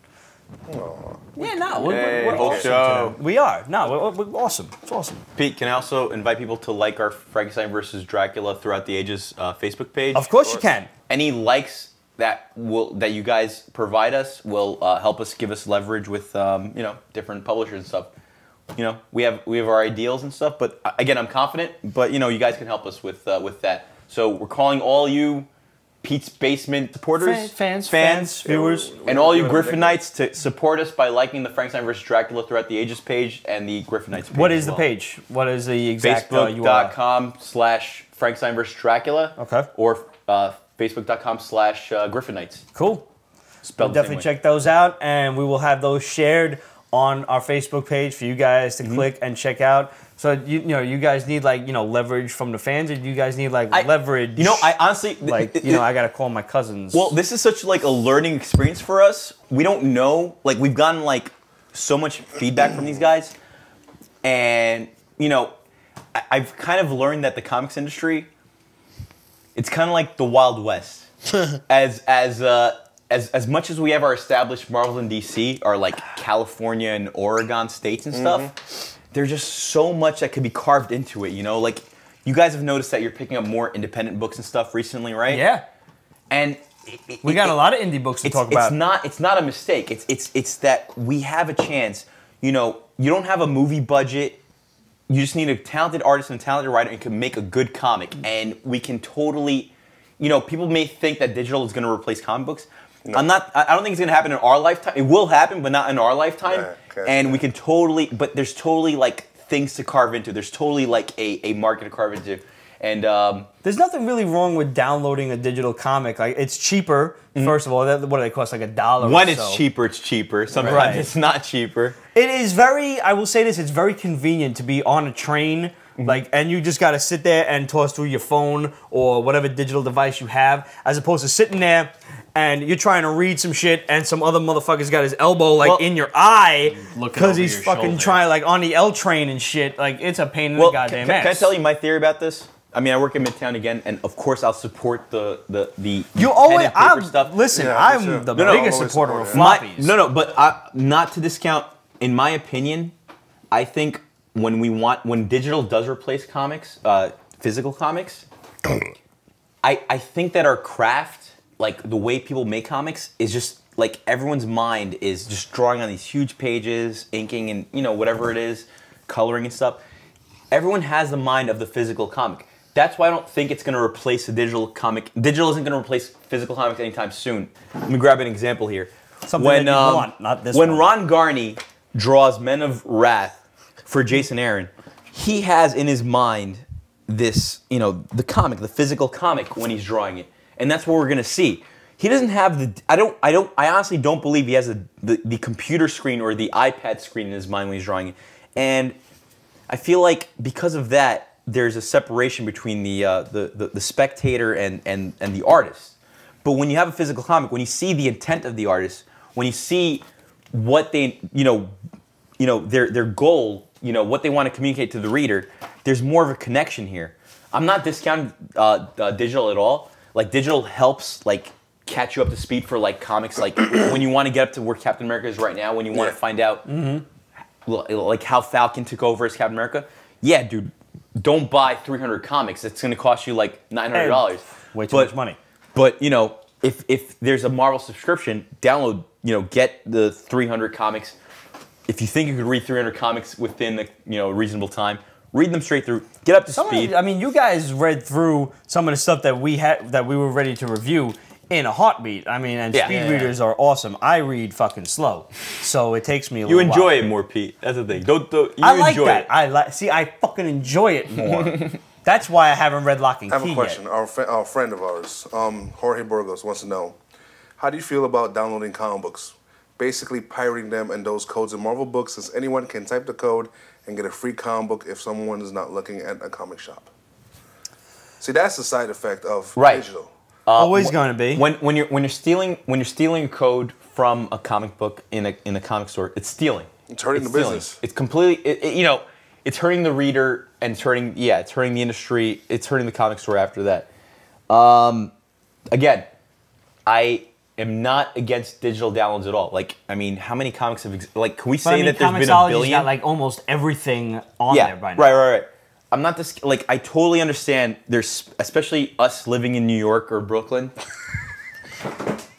Speaker 4: Aww.
Speaker 1: Yeah, no, we're
Speaker 2: whole
Speaker 1: awesome
Speaker 2: show.
Speaker 1: today. We are. No, we're awesome. It's awesome.
Speaker 2: Pete, can I also invite people to like our Frankenstein versus Dracula Throughout the Ages Facebook page?
Speaker 1: Of course you can.
Speaker 2: Any likes that you guys provide us will help us, give us leverage with different publishers and stuff. You know, we have our ideals and stuff, but again, I'm confident. But you know, you guys can help us with that. So we're calling all you Pete's Basement supporters,
Speaker 1: fans, viewers,
Speaker 2: and all you Griffinites to support us by liking the Frankenstein vs. Dracula Throughout the Ages page and the Griffinites page.
Speaker 1: What is the page? What is the exact URL?
Speaker 2: Facebook.com/Frankenstein vs. Dracula.
Speaker 1: Okay.
Speaker 2: Or Facebook.com/Griffinites.
Speaker 1: Cool.
Speaker 2: Spelled
Speaker 1: We'll definitely check those out, and we will have those shared on our Facebook page for you guys to click and check out. So you guys need leverage from the fans, or do you guys need leverage?
Speaker 2: I honestly
Speaker 1: I gotta call my cousins.
Speaker 2: Well, this is such a learning experience for us. We don't know, we've gotten so much feedback from these guys, and I've kind of learned that the comics industry, it's kind of like the Wild West. as much as we have our established Marvel and DC, our California and Oregon states and stuff, there's just so much that could be carved into it. You guys have noticed that you're picking up more independent books and stuff recently, right?
Speaker 1: Yeah.
Speaker 2: And
Speaker 1: we got a lot of indie books to talk about.
Speaker 2: It's not a mistake. It's that we have a chance. You don't have a movie budget. You just need a talented artist and a talented writer and can make a good comic. And we can totally, people may think that digital is going to replace comic books. No. I don't think it's going to happen in our lifetime. It will happen, but not in our lifetime. And we can totally, but there's totally things to carve into. There's totally a market to carve into. And
Speaker 1: there's nothing really wrong with downloading a digital comic. It's cheaper, first of all. What do they cost? $1
Speaker 2: When
Speaker 1: or
Speaker 2: it's
Speaker 1: so.
Speaker 2: cheaper, it's cheaper. Sometimes it's not cheaper.
Speaker 1: It is very, I will say this, it's very convenient to be on a train, and you just got to sit there and toss through your phone or whatever digital device you have, as opposed to sitting there and you're trying to read some shit and some other motherfucker's got his elbow in your eye because he's fucking trying on the L train and shit. It's a pain in the goddamn ass.
Speaker 2: Can I tell you my theory about this? I mean, I work in Midtown again, and of course I'll support the
Speaker 1: you always
Speaker 2: stuff.
Speaker 1: Listen, I'm the biggest supporter of floppies.
Speaker 2: But not to discount. In my opinion, I think when digital does replace comics, physical comics, I think that our craft, the way people make comics, is just everyone's mind is just drawing on these huge pages, inking, and whatever it is. coloring and stuff. Everyone has the mind of the physical comic. That's why I don't think it's going to replace the digital comic. Digital isn't going to replace physical comics anytime soon. Let me grab an example here.
Speaker 1: Something that you want, not this
Speaker 2: when
Speaker 1: one.
Speaker 2: Ron Garney draws Men of Wrath for Jason Aaron, he has in his mind this, you know, the comic, the physical comic when he's drawing it. And that's what we're going to see. He doesn't have the, I honestly don't believe he has the computer screen or the iPad screen in his mind when he's drawing it. And I feel like because of that, there's a separation between the spectator and the artist. But when you have a physical comic, when you see the intent of the artist, when you see what they, their goal, what they want to communicate to the reader, there's more of a connection here. I'm not discounting digital at all. Like, digital helps, like, catch you up to speed for, like, comics. Like, when you want to get up to where Captain America is right now, when you want to find out, like, how Falcon took over as Captain America. Yeah, dude, don't buy 300 comics. It's going to cost you, like, $900.
Speaker 1: Way too much money.
Speaker 2: But, if there's a Marvel subscription, download, get the 300 comics. If you think you could read 300 comics within the, reasonable time, read them straight through. Get up to speed.
Speaker 1: I mean, you guys read through some of the stuff that we were ready to review in a heartbeat. I mean, and speed readers are awesome. I read fucking slow, so it takes me a little while.
Speaker 2: You enjoy it more, Pete. That's the thing.
Speaker 1: I like that. I fucking enjoy it more. That's why I haven't read Lock and Key
Speaker 4: I have a question.
Speaker 1: Yet.
Speaker 4: Our friend of ours, Jorge Burgos, wants to know, how do you feel about downloading comic books? Basically pirating them and those codes in Marvel books, since anyone can type the code and get a free comic book if someone is not looking at a comic shop. See, that's the side effect of digital.
Speaker 1: Always going to be.
Speaker 2: When you're stealing a code from a comic book in a comic store, it's stealing.
Speaker 4: It's hurting the business.
Speaker 2: It's completely it's hurting the reader and it's hurting the industry. It's hurting the comic store after that. Again, I am not against digital downloads at all. Like, I mean, how many comics have can we say that there's been a billion?
Speaker 1: Got like almost everything on there by now.
Speaker 2: Right. I'm not this, I totally understand there's, especially us living in New York or Brooklyn,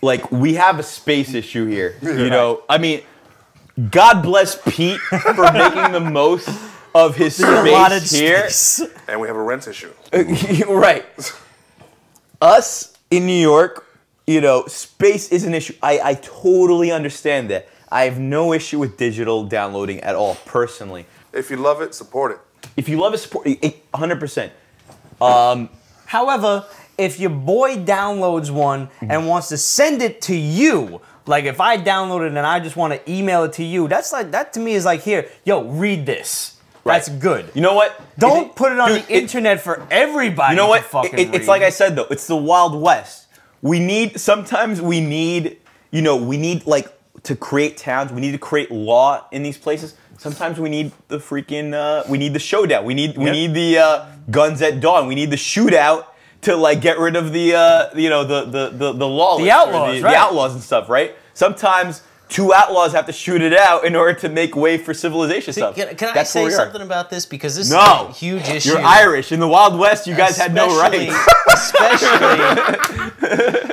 Speaker 2: we have a space issue here, I mean, God bless Pete for making the most of his space here.
Speaker 4: And we have a rent issue.
Speaker 2: Right. Us in New York, space is an issue. I totally understand that. I have no issue with digital downloading at all, personally.
Speaker 4: If you love it, support it.
Speaker 2: If you love it, support it 100%.
Speaker 1: However, if your boy downloads one and wants to send it to you, like if I download it and I just want to email it to you, that to me is like, here, yo, read this. Right. That's good.
Speaker 2: You know what?
Speaker 1: Don't put it on the internet for everybody.
Speaker 2: You know what?
Speaker 1: To fucking
Speaker 2: it's
Speaker 1: read.
Speaker 2: like I said though. It's the Wild West. Sometimes we need to create towns. We need to create law in these places. Sometimes we need the freaking, we need the showdown. We need the guns at dawn. We need the shootout to get rid of the lawless,
Speaker 1: the outlaws,
Speaker 2: the outlaws and stuff, right? Sometimes two outlaws have to shoot it out in order to make way for civilization stuff.
Speaker 3: Can I say something about this? Because this is
Speaker 2: a
Speaker 3: huge issue.
Speaker 2: You're Irish. In the Wild West, you guys had no rights.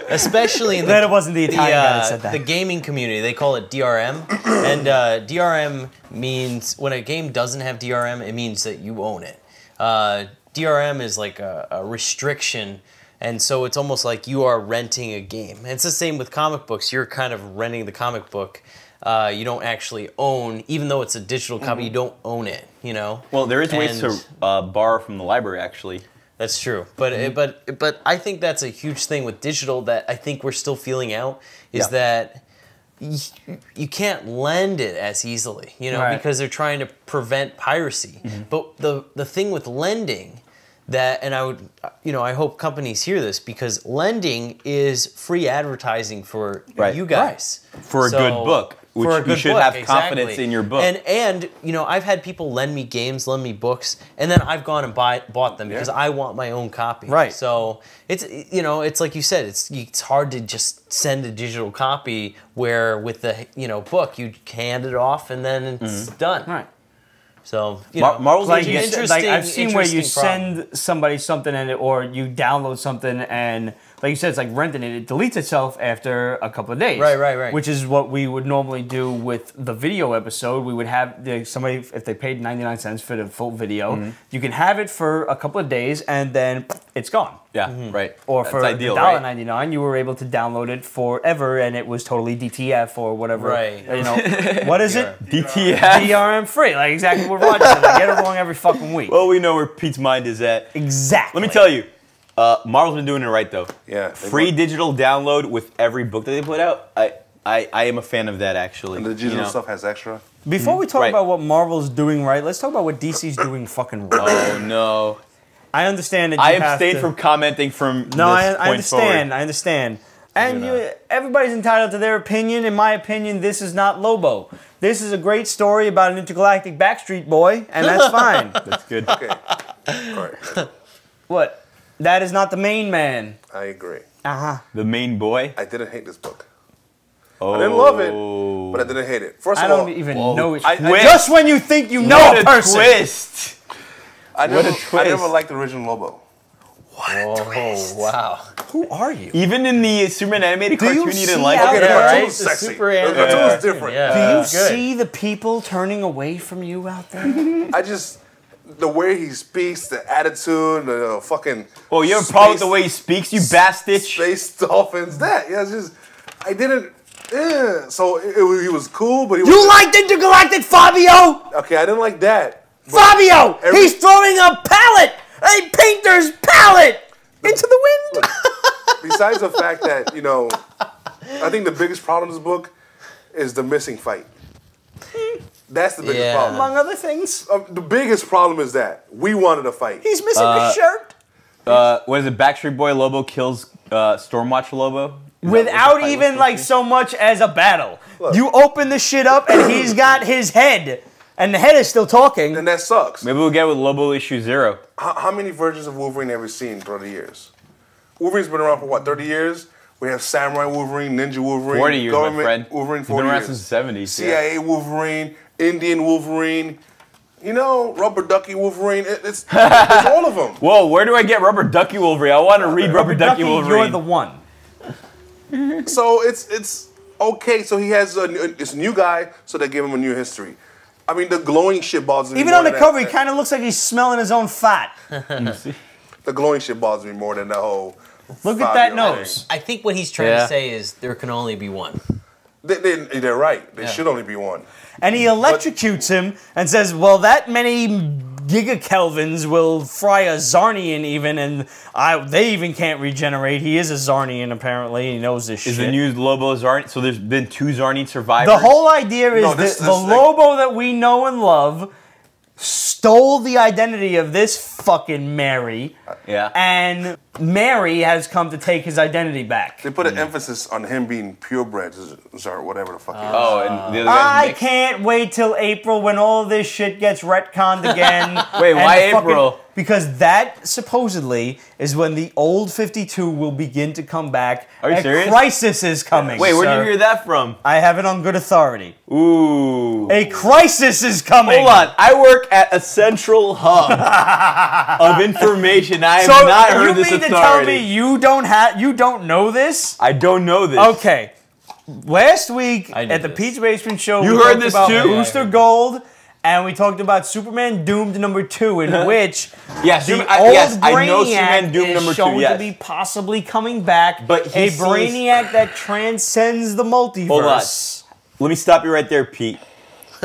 Speaker 3: Especially in
Speaker 1: it wasn't the Italian guy that said that.
Speaker 3: The gaming community, they call it DRM. And DRM means, when a game doesn't have DRM, it means that you own it. DRM is like a restriction. And so it's almost like you are renting a game. And it's the same with comic books. You're kind of renting the comic book. You don't actually own, even though it's a digital copy, you don't own it,
Speaker 2: Well, there is ways to borrow from the library, actually.
Speaker 3: That's true. But I think that's a huge thing with digital that I think we're still feeling out, is that you can't lend it as easily, because they're trying to prevent piracy. But the thing with lending, and I hope companies hear this, because lending is free advertising for you guys.
Speaker 2: For a good book, which you should have confidence in your book.
Speaker 3: And I've had people lend me games, lend me books, and then I've gone and bought them because I want my own copy.
Speaker 1: Right.
Speaker 3: So it's like you said, it's hard to just send a digital copy where with the book you hand it off and then it's done.
Speaker 1: Right.
Speaker 3: So
Speaker 2: Marvel's
Speaker 1: Like,
Speaker 3: interesting.
Speaker 1: I've seen where you
Speaker 3: interesting problem.
Speaker 1: send somebody something or you download something and, like you said, it's like renting it. It deletes itself after a couple of days.
Speaker 3: Right.
Speaker 1: Which is what we would normally do with the video episode. We would have somebody, if they paid 99 cents for the full video, you can have it for a couple of days and then it's gone.
Speaker 2: Yeah, right.
Speaker 1: Or
Speaker 2: That's
Speaker 1: for
Speaker 2: ideal,
Speaker 1: $1.99,
Speaker 2: right?
Speaker 1: you were able to download it forever, and it was totally DTF or whatever.
Speaker 3: Right.
Speaker 1: You know, what is it?
Speaker 2: DTF.
Speaker 1: DRM free. Like exactly what Roger said. I get it wrong every fucking week.
Speaker 2: Well, we know where Pete's mind is at.
Speaker 1: Exactly.
Speaker 2: Let me tell you, Marvel's been doing it right though.
Speaker 4: Yeah.
Speaker 2: Free digital download with every book that they put out. I am a fan of that actually.
Speaker 4: And the digital stuff has extra.
Speaker 1: Before we talk
Speaker 2: Right.
Speaker 1: about what Marvel's doing right, let's talk about what DC's doing fucking wrong.
Speaker 2: Oh no.
Speaker 1: I understand that you
Speaker 2: I
Speaker 1: have
Speaker 2: abstained
Speaker 1: to,
Speaker 2: from commenting from
Speaker 1: No,
Speaker 2: this
Speaker 1: I
Speaker 2: point
Speaker 1: understand.
Speaker 2: forward.
Speaker 1: I understand. And everybody's entitled to their opinion. In my opinion, this is not Lobo. This is a great story about an intergalactic Backstreet Boy, and that's fine.
Speaker 2: That's good.
Speaker 4: Okay. All right.
Speaker 1: What? That is not the main man.
Speaker 4: I agree.
Speaker 1: Uh-huh.
Speaker 2: The main boy.
Speaker 4: I didn't hate this book.
Speaker 2: Oh.
Speaker 4: I didn't love it, but I didn't hate it. First
Speaker 1: I
Speaker 4: of all,
Speaker 1: don't even know it.
Speaker 2: Twist.
Speaker 1: Just when you think you know
Speaker 2: What
Speaker 1: a
Speaker 2: a
Speaker 1: person.
Speaker 2: twist!
Speaker 4: I
Speaker 2: what a
Speaker 4: never
Speaker 2: twist.
Speaker 4: liked the original Lobo.
Speaker 3: Oh wow!
Speaker 1: Who are you?
Speaker 2: Even in the Superman animated
Speaker 1: Do you
Speaker 2: cartoon, you didn't
Speaker 1: see
Speaker 2: like
Speaker 1: how
Speaker 2: it.
Speaker 4: Okay, the
Speaker 1: Yeah,
Speaker 4: cartoon
Speaker 1: right?
Speaker 4: was
Speaker 3: The
Speaker 4: sexy.
Speaker 3: super
Speaker 4: The
Speaker 3: animated
Speaker 4: cartoon was
Speaker 3: cartoon,
Speaker 4: different.
Speaker 3: yeah.
Speaker 1: Do you
Speaker 3: Good.
Speaker 1: see the people turning away from you out there?
Speaker 4: I just, the way he speaks, the attitude, the fucking.
Speaker 2: Well, you have a problem with the way he speaks, you bastich.
Speaker 4: Space dolphins. That, yeah, it's just, I didn't. So he was cool, but he
Speaker 1: You
Speaker 4: was.
Speaker 1: liked Intergalactic Fabio?
Speaker 4: Okay, I didn't like that. But
Speaker 1: Fabio!
Speaker 4: every-
Speaker 1: He's throwing a pallet! A painter's pallet! Into the wind!
Speaker 4: Besides the fact that, I think the biggest problem in this book is the missing fight. That's the biggest
Speaker 3: Yeah.
Speaker 4: problem.
Speaker 1: Among other things.
Speaker 4: The biggest problem is that we wanted a fight.
Speaker 1: He's missing a shirt.
Speaker 2: What is it? Backstreet Boy Lobo kills Stormwatch Lobo? Is that what the
Speaker 1: Without
Speaker 2: fight
Speaker 1: even
Speaker 2: was
Speaker 1: like
Speaker 2: supposed
Speaker 1: so much as a battle.
Speaker 4: Look.
Speaker 1: You open the shit up and he's got his head. And the head is still talking.
Speaker 4: And that sucks.
Speaker 2: to be? Maybe we'll get with Lobo issue 0.
Speaker 4: How many versions of Wolverine have we seen throughout the years? Wolverine's been around for what, 30 years? We have Samurai Wolverine, Ninja Wolverine,
Speaker 2: 40 years,
Speaker 4: Government
Speaker 2: my friend.
Speaker 4: Wolverine,
Speaker 2: He's been
Speaker 4: 40
Speaker 2: around
Speaker 4: years.
Speaker 2: since the 70s.
Speaker 4: CIA Wolverine, Indian Wolverine, Rubber Ducky Wolverine. It's all of them.
Speaker 2: Whoa, where do I get Rubber Ducky Wolverine? I want to read Rubber Ducky Wolverine.
Speaker 1: You're the one.
Speaker 4: So it's okay. So he has this new guy, so they give him a new history. I mean, the glowing shit bothers me
Speaker 1: Even
Speaker 4: more
Speaker 1: on the
Speaker 4: than
Speaker 1: cover, he
Speaker 4: that.
Speaker 1: kind of looks like he's smelling his own fat.
Speaker 4: The glowing shit bothers me more than the whole.
Speaker 1: Look at that
Speaker 4: Fabio
Speaker 1: nose.
Speaker 3: I think what he's trying
Speaker 2: Yeah.
Speaker 3: to say is there can only be one.
Speaker 4: They're right. There
Speaker 3: Yeah.
Speaker 4: should only be one.
Speaker 1: And he electrocutes him and says, well, that many gigakelvins will fry a Zarnian even, and they even can't regenerate. He is a Zarnian, apparently. He knows this
Speaker 2: Is
Speaker 1: shit.
Speaker 2: the new Lobo Zarni? So there's been 2 Zarni survivors?
Speaker 1: The whole idea is
Speaker 4: No,
Speaker 1: that
Speaker 4: this
Speaker 1: the
Speaker 4: thing-
Speaker 1: Lobo that we know and love stole the identity of this fucking Mary,
Speaker 2: Yeah.
Speaker 1: and Mary has come to take his identity back.
Speaker 4: They put an emphasis on him being purebred, or whatever the fuck.
Speaker 2: Oh, and the other guy's
Speaker 1: I
Speaker 2: mixed?
Speaker 1: can't wait till April when all this shit gets retconned again.
Speaker 2: Wait,
Speaker 1: and
Speaker 2: why
Speaker 1: the fucking-
Speaker 2: April?
Speaker 1: Because that supposedly is when the old 52 will begin to come back.
Speaker 2: Are you
Speaker 1: A
Speaker 2: serious?
Speaker 1: crisis is coming.
Speaker 2: Wait, where'd
Speaker 1: sir.
Speaker 2: you hear that from?
Speaker 1: I have it on good authority.
Speaker 2: Ooh.
Speaker 1: A crisis is coming.
Speaker 2: Hold on, I work at a central hub of information. I have
Speaker 1: So
Speaker 2: not
Speaker 1: you
Speaker 2: heard this
Speaker 1: mean
Speaker 2: authority.
Speaker 1: to tell me you don't know this?
Speaker 2: I don't know this.
Speaker 1: Okay. Last week
Speaker 3: I knew
Speaker 1: at the
Speaker 3: this.
Speaker 1: Pete's Basement Show,
Speaker 2: You
Speaker 1: we
Speaker 2: heard
Speaker 1: talked
Speaker 2: this
Speaker 1: about
Speaker 2: too?
Speaker 1: Booster
Speaker 3: Yeah, I heard
Speaker 1: Gold, and we talked about Superman Doomed #2, in which
Speaker 2: Yes,
Speaker 1: the
Speaker 2: Super-
Speaker 1: old
Speaker 2: yes, I know
Speaker 1: Brainiac
Speaker 2: Superman Doomed
Speaker 1: is
Speaker 2: #2,
Speaker 1: shown
Speaker 2: yes.
Speaker 1: to be possibly coming back.
Speaker 2: But he
Speaker 1: a
Speaker 2: sees-
Speaker 1: Brainiac that transcends the multiverse.
Speaker 2: Hold on. Let me stop you right there, Pete.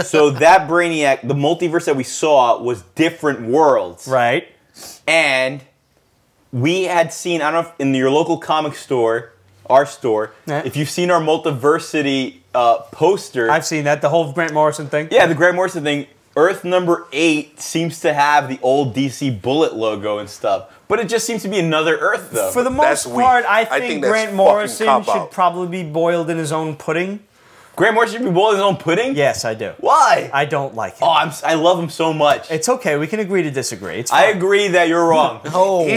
Speaker 2: So that Brainiac, the multiverse that we saw was different worlds.
Speaker 1: Right.
Speaker 2: And we had seen, I don't know if in your local comic store, our store,
Speaker 1: Yeah.
Speaker 2: if you've seen our Multiversity poster.
Speaker 1: I've seen that, the whole Grant Morrison thing.
Speaker 2: Yeah, the Grant Morrison thing. Earth number 8 seems to have the old DC Bullet logo and stuff. But it just seems to be another Earth, though.
Speaker 1: For the
Speaker 4: That's
Speaker 1: most
Speaker 4: weak.
Speaker 1: part, I
Speaker 4: I
Speaker 1: think,
Speaker 4: think that's
Speaker 1: Grant
Speaker 4: fucking
Speaker 1: Morrison
Speaker 4: cop-out.
Speaker 1: should probably be boiled in his own pudding.
Speaker 2: Grant Morrison should be boiling his own pudding?
Speaker 1: Yes, I do.
Speaker 2: Why?
Speaker 1: I don't like him.
Speaker 2: Oh, I love him so much.
Speaker 1: It's okay. We can agree to disagree. It's
Speaker 2: I
Speaker 1: fine.
Speaker 2: agree that you're wrong.
Speaker 1: Oh.
Speaker 4: He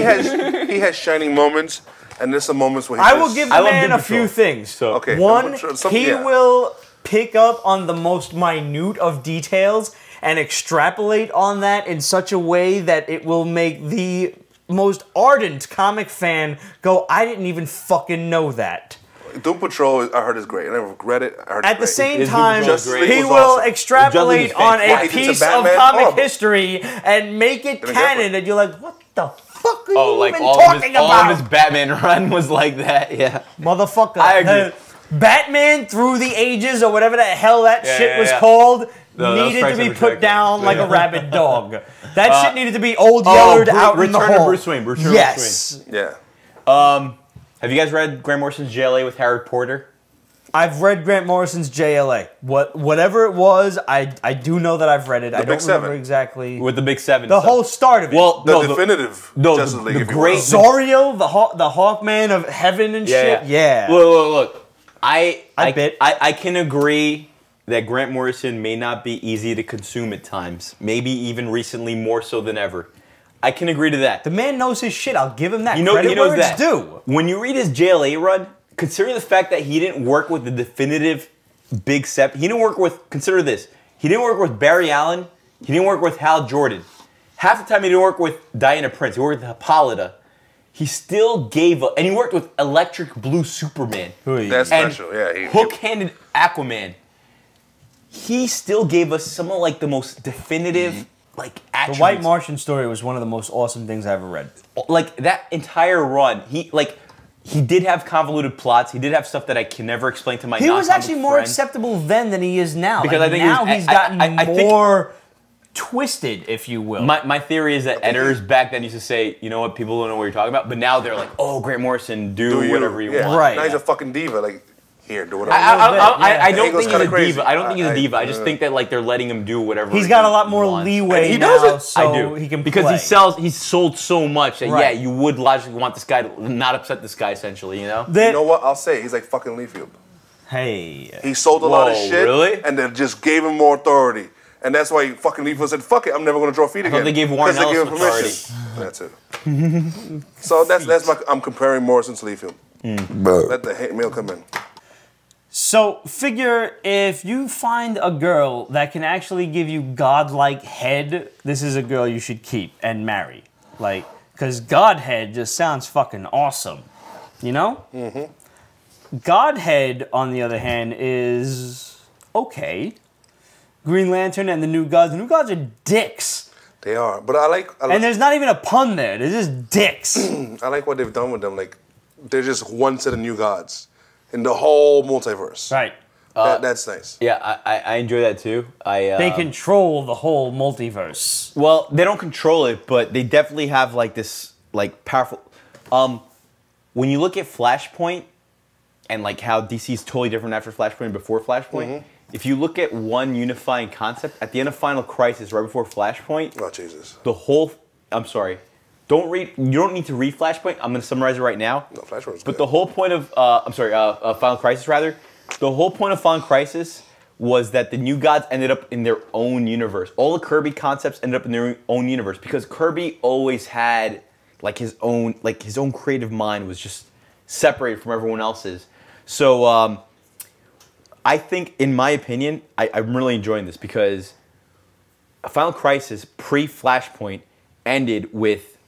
Speaker 4: has shining moments, and there's some moments where he
Speaker 1: I
Speaker 4: just,
Speaker 1: will give
Speaker 2: I
Speaker 1: the
Speaker 2: love
Speaker 1: man
Speaker 2: Doom
Speaker 1: a few
Speaker 2: Patrol.
Speaker 1: things.
Speaker 2: So
Speaker 4: Okay.
Speaker 1: One,
Speaker 4: Some-
Speaker 1: he
Speaker 4: yeah.
Speaker 1: will pick up on the most minute of details, and extrapolate on that in such a way that it will make the most ardent comic fan go, I didn't even fucking know that.
Speaker 4: Doom Patrol, I heard is great. I never read it. I heard
Speaker 1: At the same
Speaker 2: Is Doom
Speaker 1: time,
Speaker 2: Patrol great?
Speaker 1: he
Speaker 4: It was
Speaker 1: will
Speaker 4: awesome.
Speaker 1: extrapolate
Speaker 2: Justice
Speaker 1: on
Speaker 2: League
Speaker 1: a
Speaker 4: fan.
Speaker 1: piece
Speaker 4: It's a
Speaker 1: of
Speaker 4: Batman
Speaker 1: comic
Speaker 4: horrible.
Speaker 1: history and make it canon, and you're like, what the fuck are
Speaker 2: Oh,
Speaker 1: you
Speaker 2: like
Speaker 1: even
Speaker 2: all
Speaker 1: talking
Speaker 2: of
Speaker 1: about?
Speaker 2: his Batman run was like that. Yeah.
Speaker 1: Motherfucker.
Speaker 2: I agree.
Speaker 1: Batman through the ages, or whatever the hell that
Speaker 2: Yeah,
Speaker 1: shit
Speaker 2: yeah,
Speaker 1: was
Speaker 2: yeah.
Speaker 1: called,
Speaker 2: No, that was
Speaker 1: needed to be
Speaker 2: Frankenstein
Speaker 1: put
Speaker 2: Dracula.
Speaker 1: down like a rabid dog. That shit needed to be old
Speaker 2: Oh,
Speaker 1: yellered out in the
Speaker 2: Return of
Speaker 1: hall.
Speaker 2: Bruce Wayne. Return of
Speaker 1: Yes.
Speaker 2: Bruce Wayne.
Speaker 4: Yeah.
Speaker 2: Have you guys read Grant Morrison's JLA with Howard Porter?
Speaker 1: I've read Grant Morrison's JLA. Whatever it was, I do know that I've read it. I don't
Speaker 4: Big
Speaker 1: remember
Speaker 4: Seven.
Speaker 1: exactly
Speaker 2: With the Big Seven.
Speaker 1: the
Speaker 2: stuff.
Speaker 1: whole start of it.
Speaker 2: Well,
Speaker 4: The
Speaker 2: no,
Speaker 4: definitive
Speaker 2: no,
Speaker 4: Justice
Speaker 2: the
Speaker 4: League, if you
Speaker 2: great-
Speaker 4: will.
Speaker 1: Zoriel, the Hawkman of heaven and shit. Yeah.
Speaker 2: Look. I
Speaker 1: bet.
Speaker 2: I can agree that Grant Morrison may not be easy to consume at times. Maybe even recently more so than ever. I can agree to that.
Speaker 1: The man knows his shit. I'll give him that.
Speaker 2: You know,
Speaker 1: Credit
Speaker 2: he knows
Speaker 1: where
Speaker 2: that.
Speaker 1: it's due.
Speaker 2: When you read his JLA run, consider the fact that he didn't work with the definitive Big Seven. He didn't work with, consider this, he didn't work with Barry Allen. He didn't work with Hal Jordan. Half the time he didn't work with Diana Prince. He worked with Hippolyta. He still gave up, and he worked with Electric Blue Superman.
Speaker 4: That's
Speaker 2: And
Speaker 4: special. Yeah.
Speaker 2: Hook-handed Aquaman. He still gave us some of like the most definitive like
Speaker 1: The
Speaker 2: attributes.
Speaker 1: White Martian story was one of the most awesome things I ever read.
Speaker 2: Like that entire run, he did have convoluted plots. He did have stuff that I can never explain to my
Speaker 1: He was
Speaker 2: non-comic
Speaker 1: actually more
Speaker 2: friends.
Speaker 1: acceptable then than he is now.
Speaker 2: Because
Speaker 1: Like,
Speaker 2: I think
Speaker 1: now
Speaker 2: he was-
Speaker 1: he's gotten
Speaker 2: I think-
Speaker 1: more twisted, if you will.
Speaker 2: My theory is that editors back then used to say, you know what, people don't know what you're talking about, but now they're like, oh, Grant Morrison, do whatever you want.
Speaker 1: Right.
Speaker 4: Now he's a fucking diva. Like, here, do whatever.
Speaker 2: I don't
Speaker 4: He goes
Speaker 2: think he's
Speaker 4: kinda
Speaker 2: a
Speaker 4: crazy.
Speaker 2: diva. I don't think he's a diva. I just think that like they're letting him do whatever.
Speaker 1: He's got a lot more
Speaker 2: wants.
Speaker 1: leeway
Speaker 4: And he
Speaker 1: now,
Speaker 4: does it.
Speaker 1: so
Speaker 2: I do
Speaker 1: he can
Speaker 2: because
Speaker 1: play.
Speaker 2: he's sold so much that
Speaker 1: Right.
Speaker 2: yeah, you would logically want this guy to not upset this guy essentially, you know.
Speaker 4: You know what? I'll say he's like fucking Leafield.
Speaker 1: Hey,
Speaker 4: He sold a lot of
Speaker 2: Whoa,
Speaker 4: shit,
Speaker 2: really?
Speaker 4: and then just gave him more authority. And that's why fucking Leafield said, "Fuck it, I'm never going to draw feet again."
Speaker 2: thought they gave Warren
Speaker 4: 'Cause they
Speaker 2: Ellis
Speaker 4: gave him permission. That's it. So that's my. I'm comparing Morrison to Leafield. Let the hate mail come in.
Speaker 1: so figure if you find a girl that can actually give you godlike head, this is a girl you should keep and marry. Like, because Godhead just sounds fucking awesome, you know? Mm-hmm. Godhead, on the other hand, is okay. Green Lantern and the New Gods. The New Gods are dicks.
Speaker 4: They are, but I like
Speaker 1: And there's not even a pun there. They're just dicks.
Speaker 4: I like what they've done with them. Like, they're just one set of new gods in the whole multiverse.
Speaker 1: Right.
Speaker 4: That's nice.
Speaker 2: Yeah, I enjoy that too.
Speaker 1: They control the whole multiverse.
Speaker 2: Well, they don't control it, but they definitely have like this like powerful. When you look at Flashpoint and like how DC is totally different after Flashpoint and before Flashpoint, if you look at one unifying concept at the end of Final Crisis, right before Flashpoint,
Speaker 4: Oh Jesus.
Speaker 2: the whole. I'm sorry. Don't read. You don't need to read Flashpoint. I'm going to summarize it right now.
Speaker 4: No, Flashpoint's
Speaker 2: But
Speaker 4: good.
Speaker 2: the whole point of Final Crisis rather, the whole point of Final Crisis was that the New Gods ended up in their own universe. All the Kirby concepts ended up in their own universe because Kirby always had like his own creative mind was just separated from everyone else's. So I think, in my opinion, I'm really enjoying this because Final Crisis pre-Flashpoint ended with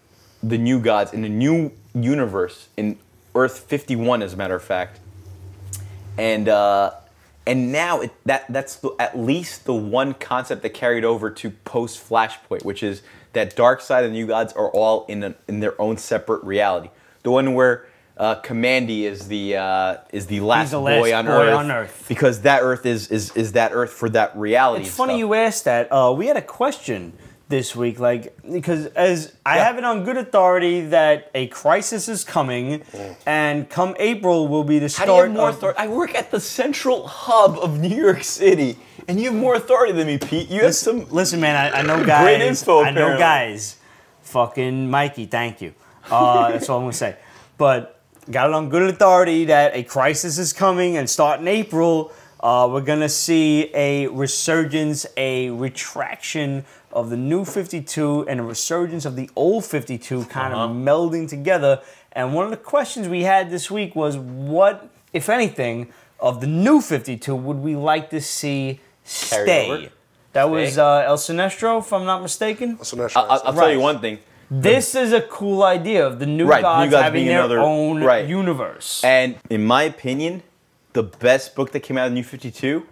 Speaker 2: the New Gods in a new universe in Earth 51, as a matter of fact, and now that's at least the one concept that carried over to post Flashpoint, which is that Darkseid and the New Gods are all in their own separate reality. The one where Commandy is the last boy on Earth because that Earth is that Earth for that reality.
Speaker 1: It's funny you asked that. We had a question this week, like, because I have it on good authority that a crisis is coming, and come April will be the start.
Speaker 2: How do you have more authority? I work at the central hub of New York City, and you have more authority than me, Pete. You have some.
Speaker 1: Listen, man, I know guys.
Speaker 2: Great info,
Speaker 1: I know
Speaker 2: apparently.
Speaker 1: guys. Fucking Mikey, thank you. That's all I'm gonna say. But got it on good authority that a crisis is coming, and starting April, we're gonna see a resurgence, a retraction of the new 52 and a resurgence of the old 52 kind of melding together. And one of the questions we had this week was, what, if anything, of the new 52 would we like to see
Speaker 2: Carried over?
Speaker 1: stay? That was El Sinestro, if I'm not mistaken.
Speaker 2: I'll tell you one thing.
Speaker 1: This is a cool idea of the new gods having their own universe.
Speaker 2: And in my opinion, the best book that came out of New 52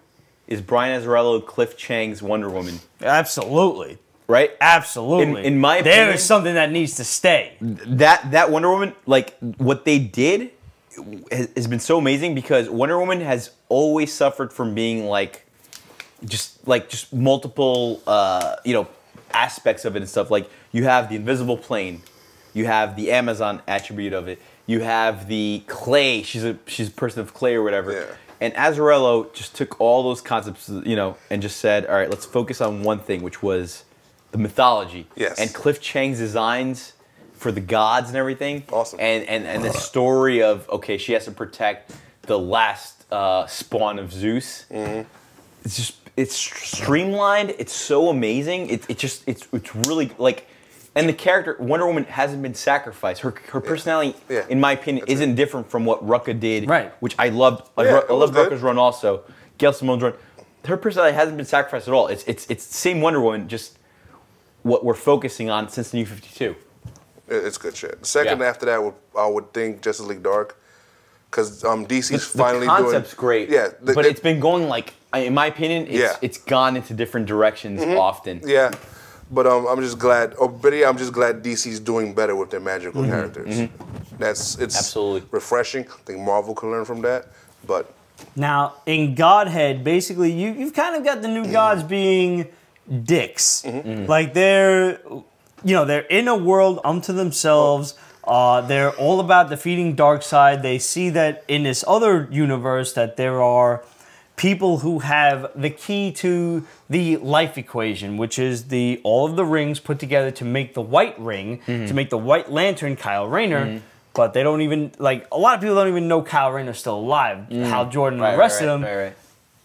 Speaker 2: is Brian Azzarello, Cliff Chang's Wonder Woman.
Speaker 1: Absolutely.
Speaker 2: Right?
Speaker 1: Absolutely.
Speaker 2: In my opinion,
Speaker 1: there is something that needs to stay.
Speaker 2: That Wonder Woman, like what they did has been so amazing because Wonder Woman has always suffered from being just multiple aspects of it and stuff. Like you have the invisible plane, you have the Amazon attribute of it, you have the clay. She's a person of clay or whatever.
Speaker 4: Yeah.
Speaker 2: And Azzarello just took all those concepts, and just said, all right, let's focus on one thing, which was the mythology.
Speaker 4: Yes.
Speaker 2: And Cliff Chang's designs for the gods and everything.
Speaker 4: Awesome.
Speaker 2: And the story of, okay, she has to protect the last spawn of Zeus. Mm-hmm. It's streamlined. It's so amazing. It's really like, and the character Wonder Woman hasn't been sacrificed. Her personality, in my opinion, isn't different from what Rucka did.
Speaker 1: Right.
Speaker 2: Which I loved. I loved Rucka's run also. Gail Simone's run. Her personality hasn't been sacrificed at all. It's the same Wonder Woman, just what we're focusing on since the New 52.
Speaker 4: It's good shit. Second after that, I would think Justice League Dark, because DC's finally doing.
Speaker 2: The concept's great. Yeah, but it's been going in my opinion, it's gone into different directions often.
Speaker 4: Yeah, but I'm just glad. I'm just glad DC's doing better with their magical characters. It's
Speaker 2: absolutely
Speaker 4: refreshing. I think Marvel can learn from that. But
Speaker 1: now in Godhead, basically, you've kind of got the new gods being dicks. Like they're in a world unto themselves. They're all about defeating Darkseid. They see that in this other universe that there are people who have the key to the life equation, which is all of the rings put together to make the white ring, to make the White Lantern, Kyle Rayner. But they don't even, a lot of people don't even know Kyle Rayner's still alive. Hal Jordan and the rest of them.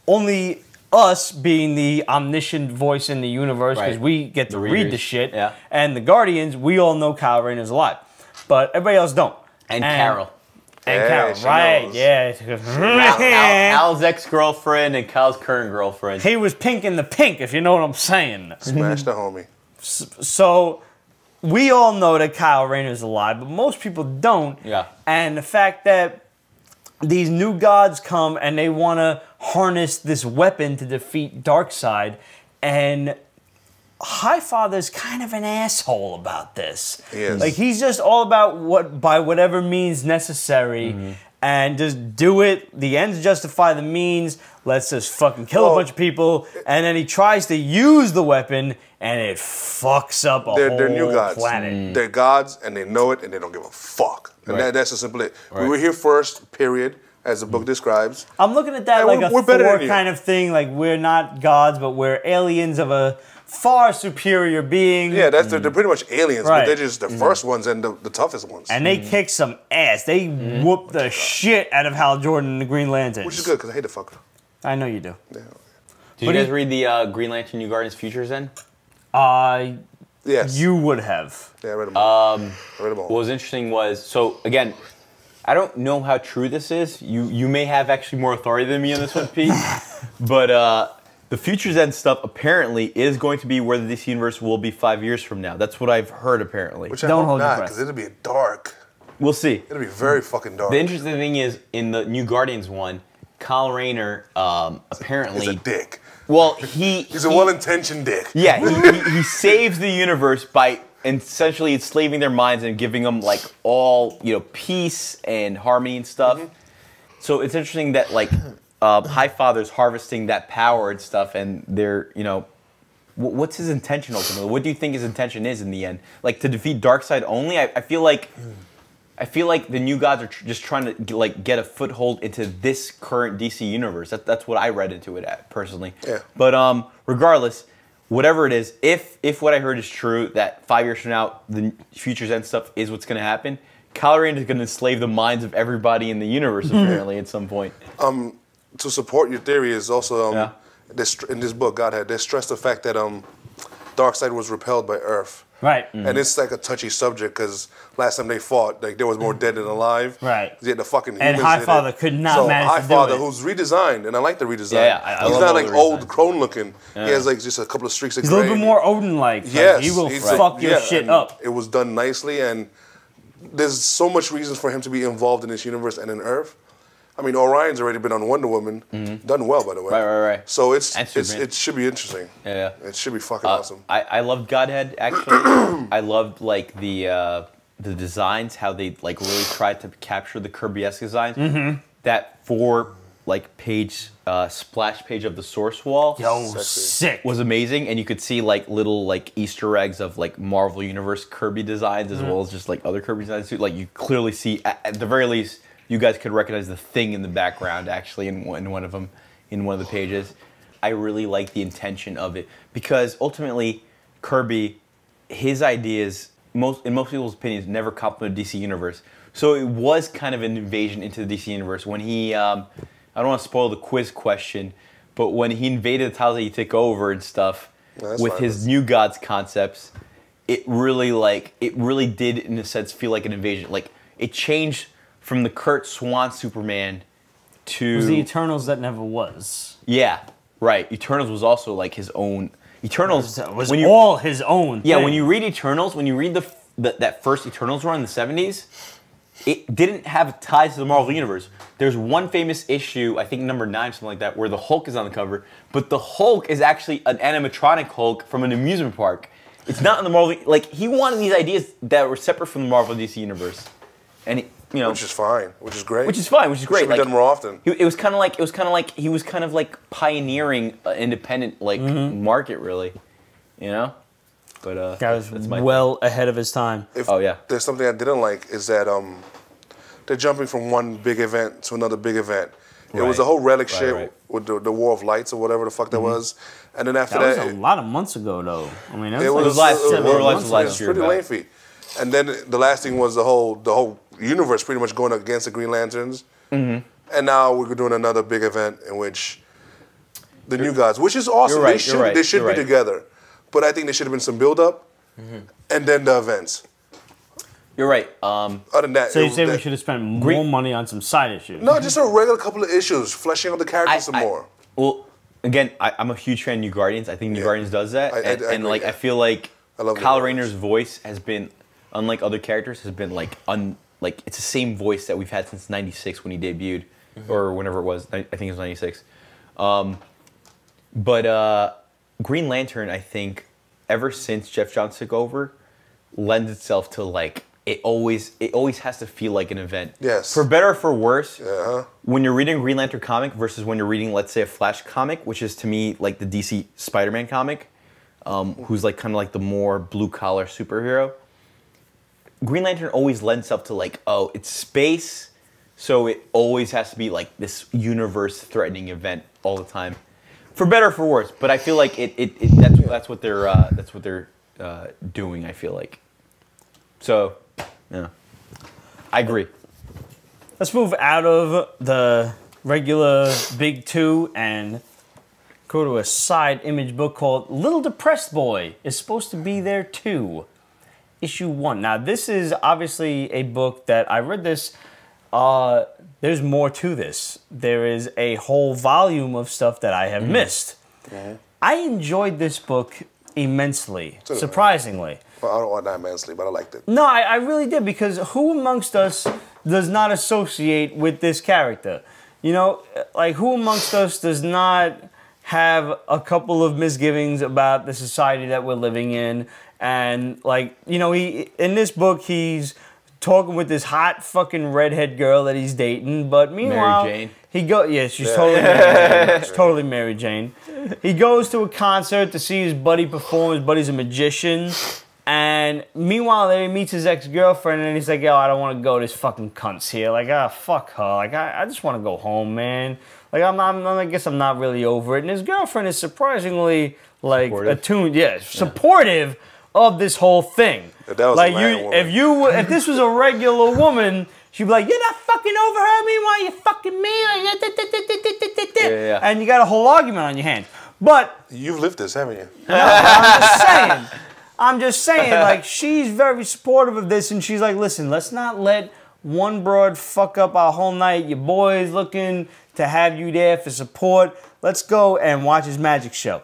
Speaker 1: Only us being the omniscient voice in the universe, because we get to read the shit. Yeah. And the Guardians, we all know Kyle Rayner's alive. But everybody else don't.
Speaker 2: And Carol.
Speaker 1: And Carol, right,
Speaker 2: knows.
Speaker 1: yeah.
Speaker 2: Al's ex-girlfriend and Kyle's current girlfriend.
Speaker 1: He was pink in the pink, if you know what I'm saying.
Speaker 4: Smash the homie.
Speaker 1: So, we all know that Kyle Rayner's alive, but most people don't.
Speaker 2: Yeah.
Speaker 1: And the fact that these new gods come and they want to harness this weapon to defeat Darkseid, and Highfather's kind of an asshole about this.
Speaker 4: He is.
Speaker 1: Like, he's just all about by whatever means necessary, and just do it. The ends justify the means. Let's just fucking kill a bunch of people, and then he tries to use the weapon, and it fucks up a whole
Speaker 4: new gods.
Speaker 1: planet.
Speaker 4: They're gods, and they know it, and they don't give a fuck. And that's just simply it. We were here first, period, as the book describes.
Speaker 1: I'm looking at that like a Thor kind of thing. Like, we're not gods, but we're aliens of a far superior being.
Speaker 4: Yeah, they're pretty much aliens, but they're just the first ones and the toughest ones.
Speaker 1: And they kick some ass. They whoop the shit out of Hal Jordan and the Green Lantern.
Speaker 4: Which is good, because I hate the fucker.
Speaker 1: I know you do.
Speaker 4: Yeah.
Speaker 2: Did you guys read the Green Lantern New Guardians Futures then?
Speaker 4: Yes.
Speaker 1: You would have.
Speaker 4: Yeah, I read them all.
Speaker 2: What was interesting was, so again, I don't know how true this is. You may have actually more authority than me on this one, Pete. But the Futures End stuff apparently is going to be where the DC Universe will be 5 years from now. That's what I've heard apparently.
Speaker 4: Which I hope not, because it'll be dark.
Speaker 2: We'll see.
Speaker 4: It'll be very fucking dark.
Speaker 2: The interesting thing is, in the New Guardians one, Kyle Rayner apparently...
Speaker 4: He's a dick.
Speaker 2: Well, he's
Speaker 4: a well-intentioned dick.
Speaker 2: Yeah, he saves the universe by essentially enslaving their minds and giving them all peace and harmony and stuff. So it's interesting that Highfather's harvesting that power and stuff, and they're what's his intention ultimately? What do you think his intention is in the end? Like, to defeat Darkseid only? I feel like the new gods are just trying to get a foothold into this current DC universe. That's what I read into it personally.
Speaker 4: Yeah.
Speaker 2: But regardless, whatever it is, if what I heard is true, that 5 years from now the Futures End stuff is what's going to happen, Kyle Rayner is going to enslave the minds of everybody in the universe apparently at some point.
Speaker 4: To support your theory is also in this book, Godhead, they stress the fact that Darkseid was repelled by Earth.
Speaker 1: Right.
Speaker 4: And it's like a touchy subject because last time they fought, like there was more dead than alive.
Speaker 1: Right.
Speaker 4: Yet the fucking
Speaker 1: And
Speaker 4: humans did
Speaker 1: Highfather
Speaker 4: it.
Speaker 1: could not manage to do
Speaker 4: Highfather,
Speaker 1: it.
Speaker 4: who's redesigned, and I like the redesign.
Speaker 2: Yeah, I
Speaker 4: He's
Speaker 2: love
Speaker 4: not
Speaker 2: all
Speaker 4: like
Speaker 2: the
Speaker 4: old
Speaker 2: redesigns.
Speaker 4: crone looking. He has like just a couple of streaks of
Speaker 1: He's
Speaker 4: gray.
Speaker 1: a little bit more Odin-like.
Speaker 4: Yes,
Speaker 1: Like, he will
Speaker 4: he's
Speaker 1: fuck your shit
Speaker 4: and
Speaker 1: up.
Speaker 4: It was done nicely, and there's so much reasons for him to be involved in this universe and in Earth. I mean, Orion's already been on Wonder Woman, done well, by the way.
Speaker 2: Right.
Speaker 4: So
Speaker 2: And Superman.
Speaker 4: it should be interesting.
Speaker 2: Yeah.
Speaker 4: It should be fucking awesome.
Speaker 2: I loved Godhead actually. I loved like the designs, how they like really tried to capture the Kirby-esque designs. That 4 like page splash page of the source wall
Speaker 1: Yo,
Speaker 4: Sexy.
Speaker 1: sick.
Speaker 2: was amazing, and you could see like little like Easter eggs of like Marvel Universe Kirby designs as well as just like other Kirby designs too. Like you clearly see at the very least you guys could recognize the thing in the background actually in one of them, in one of the pages. I really like the intention of it because ultimately Kirby, his ideas, in most people's opinions, never complemented DC Universe. So it was kind of an invasion into the DC Universe when he, I don't want to spoil the quiz question, but when he invaded the tiles that you take over and stuff with his New Gods concepts, it really did in a sense feel like an invasion. Like it changed from the Kurt Swan Superman to...
Speaker 1: It was the Eternals that never was.
Speaker 2: Yeah, right. Eternals was also like his own... Eternals...
Speaker 1: It was all his own
Speaker 2: Yeah,
Speaker 1: thing.
Speaker 2: when you read Eternals, when you read that first Eternals run in the 70s, it didn't have ties to the Marvel Universe. There's one famous issue, I think number 9, something like that, where the Hulk is on the cover, but the Hulk is actually an animatronic Hulk from an amusement park. It's not in the Marvel... Like, he wanted these ideas that were separate from the Marvel DC Universe. And you know,
Speaker 4: Which is fine, which is great.
Speaker 2: which is fine, which is great.
Speaker 4: Should be done more often.
Speaker 2: It was kind of like he was kind of like pioneering an independent like market, really, you know. But
Speaker 1: That was
Speaker 2: that's my
Speaker 1: well ahead of his time.
Speaker 2: Oh, yeah.
Speaker 4: There's something I didn't like is that they're jumping from one big event to another big event. It was
Speaker 2: Right.
Speaker 4: a whole relic shit
Speaker 2: right.
Speaker 4: with the War of Lights or whatever the fuck that was, and then after
Speaker 1: That
Speaker 4: that,
Speaker 1: was a lot of months ago, though. I mean,
Speaker 4: it
Speaker 1: like
Speaker 4: was
Speaker 2: last-
Speaker 1: seven
Speaker 2: War of Lights
Speaker 1: months
Speaker 2: was last
Speaker 1: ago.
Speaker 4: it's
Speaker 2: year.
Speaker 4: pretty
Speaker 2: about.
Speaker 4: lengthy. And then the last thing was the whole universe pretty much going against the Green Lanterns. And now we're doing another big event in which the New Gods, which is awesome.
Speaker 2: You're right,
Speaker 4: They should
Speaker 2: you're right,
Speaker 4: they should
Speaker 2: you're
Speaker 4: be
Speaker 2: right.
Speaker 4: together, but I think there should have been some build up, and then the events.
Speaker 2: You're right.
Speaker 4: Other than that,
Speaker 1: So
Speaker 4: it
Speaker 1: you
Speaker 4: was
Speaker 1: say we
Speaker 4: that-
Speaker 1: should have spent more money on some side issues?
Speaker 4: No, just a regular couple of issues, fleshing out the characters some more.
Speaker 2: Well, again, I'm a huge fan of New Guardians. I think New Guardians does that,
Speaker 4: I
Speaker 2: and
Speaker 4: agree,
Speaker 2: like
Speaker 4: yeah.
Speaker 2: I feel like
Speaker 4: I love New
Speaker 2: Kyle
Speaker 4: Guardians.
Speaker 2: Rayner's voice has been, unlike other characters, has been like like it's the same voice that we've had since '96 when he debuted, or whenever it was. I think it was '96. But Green Lantern, I think, ever since Jeff Johns took over, lends itself to like it always has to feel like an event.
Speaker 4: Yes.
Speaker 2: For better or for worse.
Speaker 4: Uh-huh.
Speaker 2: When you're reading a Green Lantern comic versus when you're reading, let's say, a Flash comic, which is to me like the DC Spider-Man comic, who's like kind of like the more blue collar superhero. Green Lantern always lends itself to like, oh, it's space, so it always has to be like this universe-threatening event all the time, for better or for worse. But I feel like that's what they're doing. I feel like, so yeah, I agree.
Speaker 1: Let's move out of the regular big 2 and go to a side image book called Little Depressed Boy is supposed to be there too. Issue 1. Now, this is obviously a book that I read this. There's more to this. There is a whole volume of stuff that I have missed. I enjoyed this book immensely, surprisingly.
Speaker 4: Well, I don't want that immensely, but I liked it.
Speaker 1: No, I really did, because who amongst us does not associate with this character? You know, like who amongst us does not have a couple of misgivings about the society that we're living in? And like, you know, he in this book he's talking with this hot fucking redhead girl that he's dating, but meanwhile
Speaker 2: Mary Jane.
Speaker 1: She's totally Mary Jane. She's totally Mary Jane. He goes to a concert to see his buddy perform. His buddy's a magician. And meanwhile, there he meets his ex-girlfriend, and he's like, yo, I don't want to go, this fucking cunt's here. Like, fuck her. Like, I just want to go home, man. Like, I guess I'm not really over it. And his girlfriend is surprisingly, like,
Speaker 2: Supportive.
Speaker 1: attuned, supportive of this whole thing.
Speaker 4: If that was
Speaker 1: like,
Speaker 4: a man woman.
Speaker 1: if this was a regular woman, she'd be like, you're not fucking over her, meanwhile you're fucking me. Like,
Speaker 2: Yeah.
Speaker 1: and you got a whole argument on your hands. But
Speaker 4: You've lived this, haven't you?
Speaker 1: I'm just saying, like, she's very supportive of this, and she's like, listen, let's not let one broad fuck up our whole night. Your boy's looking to have you there for support. Let's go and watch his magic show.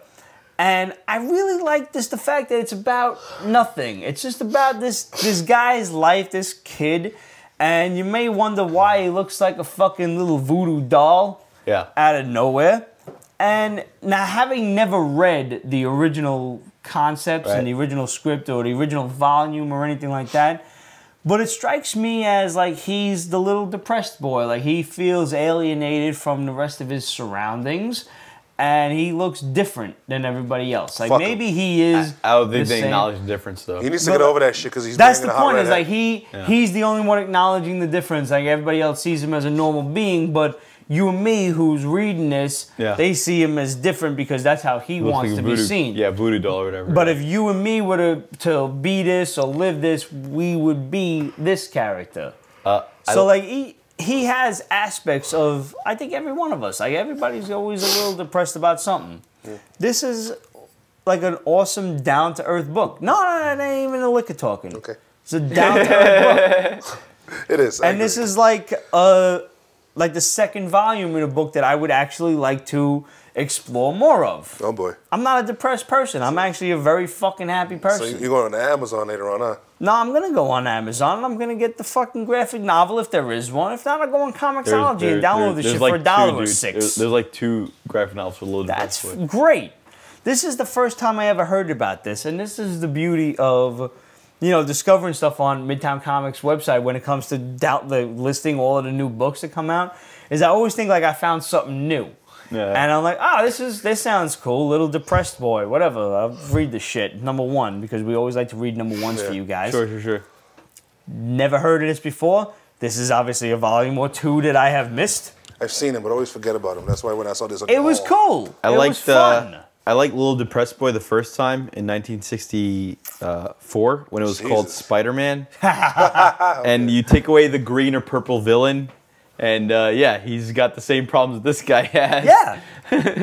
Speaker 1: And I really like the fact that it's about nothing. It's just about this guy's life, this kid, and you may wonder why he looks like a fucking little voodoo doll out of nowhere. And now, having never read the original concepts and the original script or the original volume or anything like that, but it strikes me as like he's the little depressed boy. Like he feels alienated from the rest of his surroundings, and he looks different than everybody else. Like maybe he is.
Speaker 2: I don't think they acknowledge the difference though.
Speaker 4: He needs to get over that shit because he's.
Speaker 1: That's the point. Is like he's the only one acknowledging the difference. Like everybody else sees him as a normal being, but you and me, who's reading this, they see him as different because that's how he wants like to be seen.
Speaker 2: Yeah, voodoo doll or whatever.
Speaker 1: But if you and me were to be this or live this, we would be this character. So like he has aspects of, I think, every one of us. Like everybody's always a little depressed about something. This is like an awesome down-to-earth book. No, it ain't even a liquor talking.
Speaker 4: Okay.
Speaker 1: It's a down-to-earth book.
Speaker 4: It is.
Speaker 1: And this is like the second volume in a book that I would actually like to explore more of.
Speaker 4: Oh boy.
Speaker 1: I'm not a depressed person. I'm actually a very fucking happy person.
Speaker 4: So you're going to Amazon later on, huh?
Speaker 1: No, I'm going to go on Amazon and I'm going to get the fucking graphic novel if there is one. If not, I'll go on Comixology and download the shit for $1 or $6.
Speaker 2: There's like 2 graphic novels for low.
Speaker 1: That's great. This is the first time I ever heard about this, and this is the beauty of, you know, discovering stuff on Midtown Comics website when it comes to listing all of the new books that come out, is I always think like I found something new. Yeah. And I'm like, oh, this sounds cool. Little depressed boy, whatever. I'll read the shit. #1, because we always like to read #1s for you guys.
Speaker 2: Sure.
Speaker 1: Never heard of this before. This is obviously a volume or 2 that I have missed.
Speaker 4: I've seen him, but always forget about him. That's why when I saw this on
Speaker 1: it was cool. It was fun.
Speaker 2: I liked Little Depressed Boy the first time in 1964 when it was called Spider-Man. And you take away the green or purple villain, and he's got the same problems that this guy has.
Speaker 1: Yeah.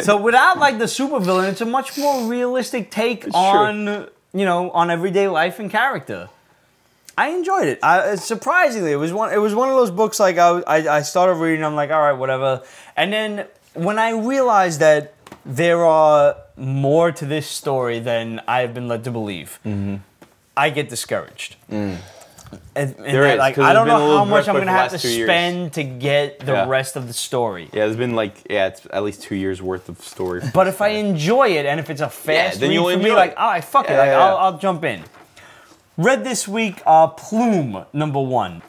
Speaker 1: So without like the supervillain, it's a much more realistic take on on everyday life and character. I enjoyed it. Surprisingly, it was one of those books like I started reading. I'm like, all right, whatever. And then when I realized that there are more to this story than I have been led to believe, I get discouraged. And like, I don't know how much I'm going to have to spend to get the rest of the story.
Speaker 2: Yeah, there's been like, it's at least 2 years worth of story.
Speaker 1: But if I enjoy it, and if it's a fast read for me, like, all right, fuck it, I'll jump in. Read this week, Plume, #1.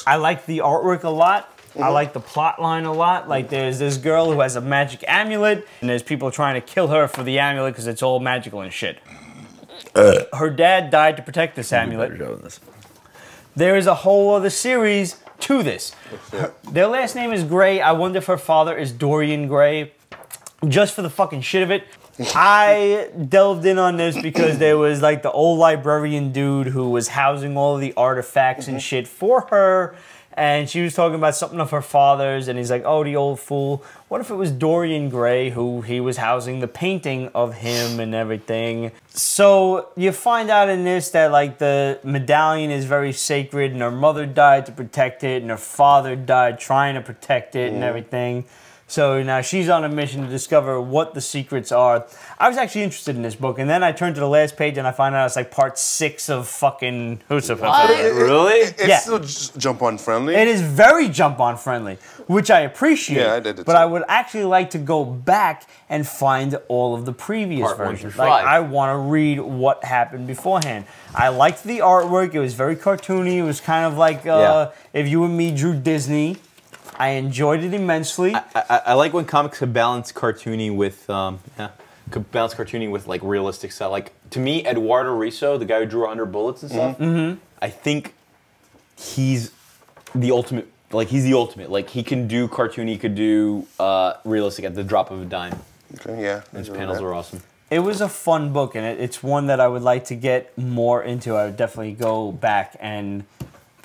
Speaker 1: I like the artwork a lot. I like the plot line a lot. Like, there's this girl who has a magic amulet, and there's people trying to kill her for the amulet because it's all magical and shit. Her dad died to protect this amulet. There is a whole other series to this. Their last name is Gray. I wonder if her father is Dorian Gray. Just for the fucking shit of it. I delved in on this because there was like the old librarian dude who was housing all of the artifacts and shit for her. And she was talking about something of her father's, and he's like, oh, the old fool. What if it was Dorian Gray who he was housing the painting of him and everything? So you find out in this that like the medallion is very sacred, and her mother died to protect it, and her father died trying to protect it and everything. So now she's on a mission to discover what the secrets are. I was actually interested in this book, and then I turned to the last page and I found out it's like part 6 of fucking
Speaker 2: Really?
Speaker 4: It's still jump on friendly.
Speaker 1: It is very jump on friendly, which I appreciate.
Speaker 4: Yeah, I did it
Speaker 1: but
Speaker 4: too.
Speaker 1: I would actually like to go back and find all of the previous versions. Like I want to read what happened beforehand. I liked the artwork. It was very cartoony. It was kind of like if you and me drew Disney. I enjoyed it immensely.
Speaker 2: I like when comics could balance cartoony with like realistic style. Like to me, Eduardo Risso, the guy who drew 100 Bullets and stuff, I think he's the ultimate. Like he's the ultimate. Like he can do cartoony, he could do realistic at the drop of a dime.
Speaker 4: Okay, yeah.
Speaker 2: His panels are awesome.
Speaker 1: It was a fun book, and it's one that I would like to get more into. I would definitely go back and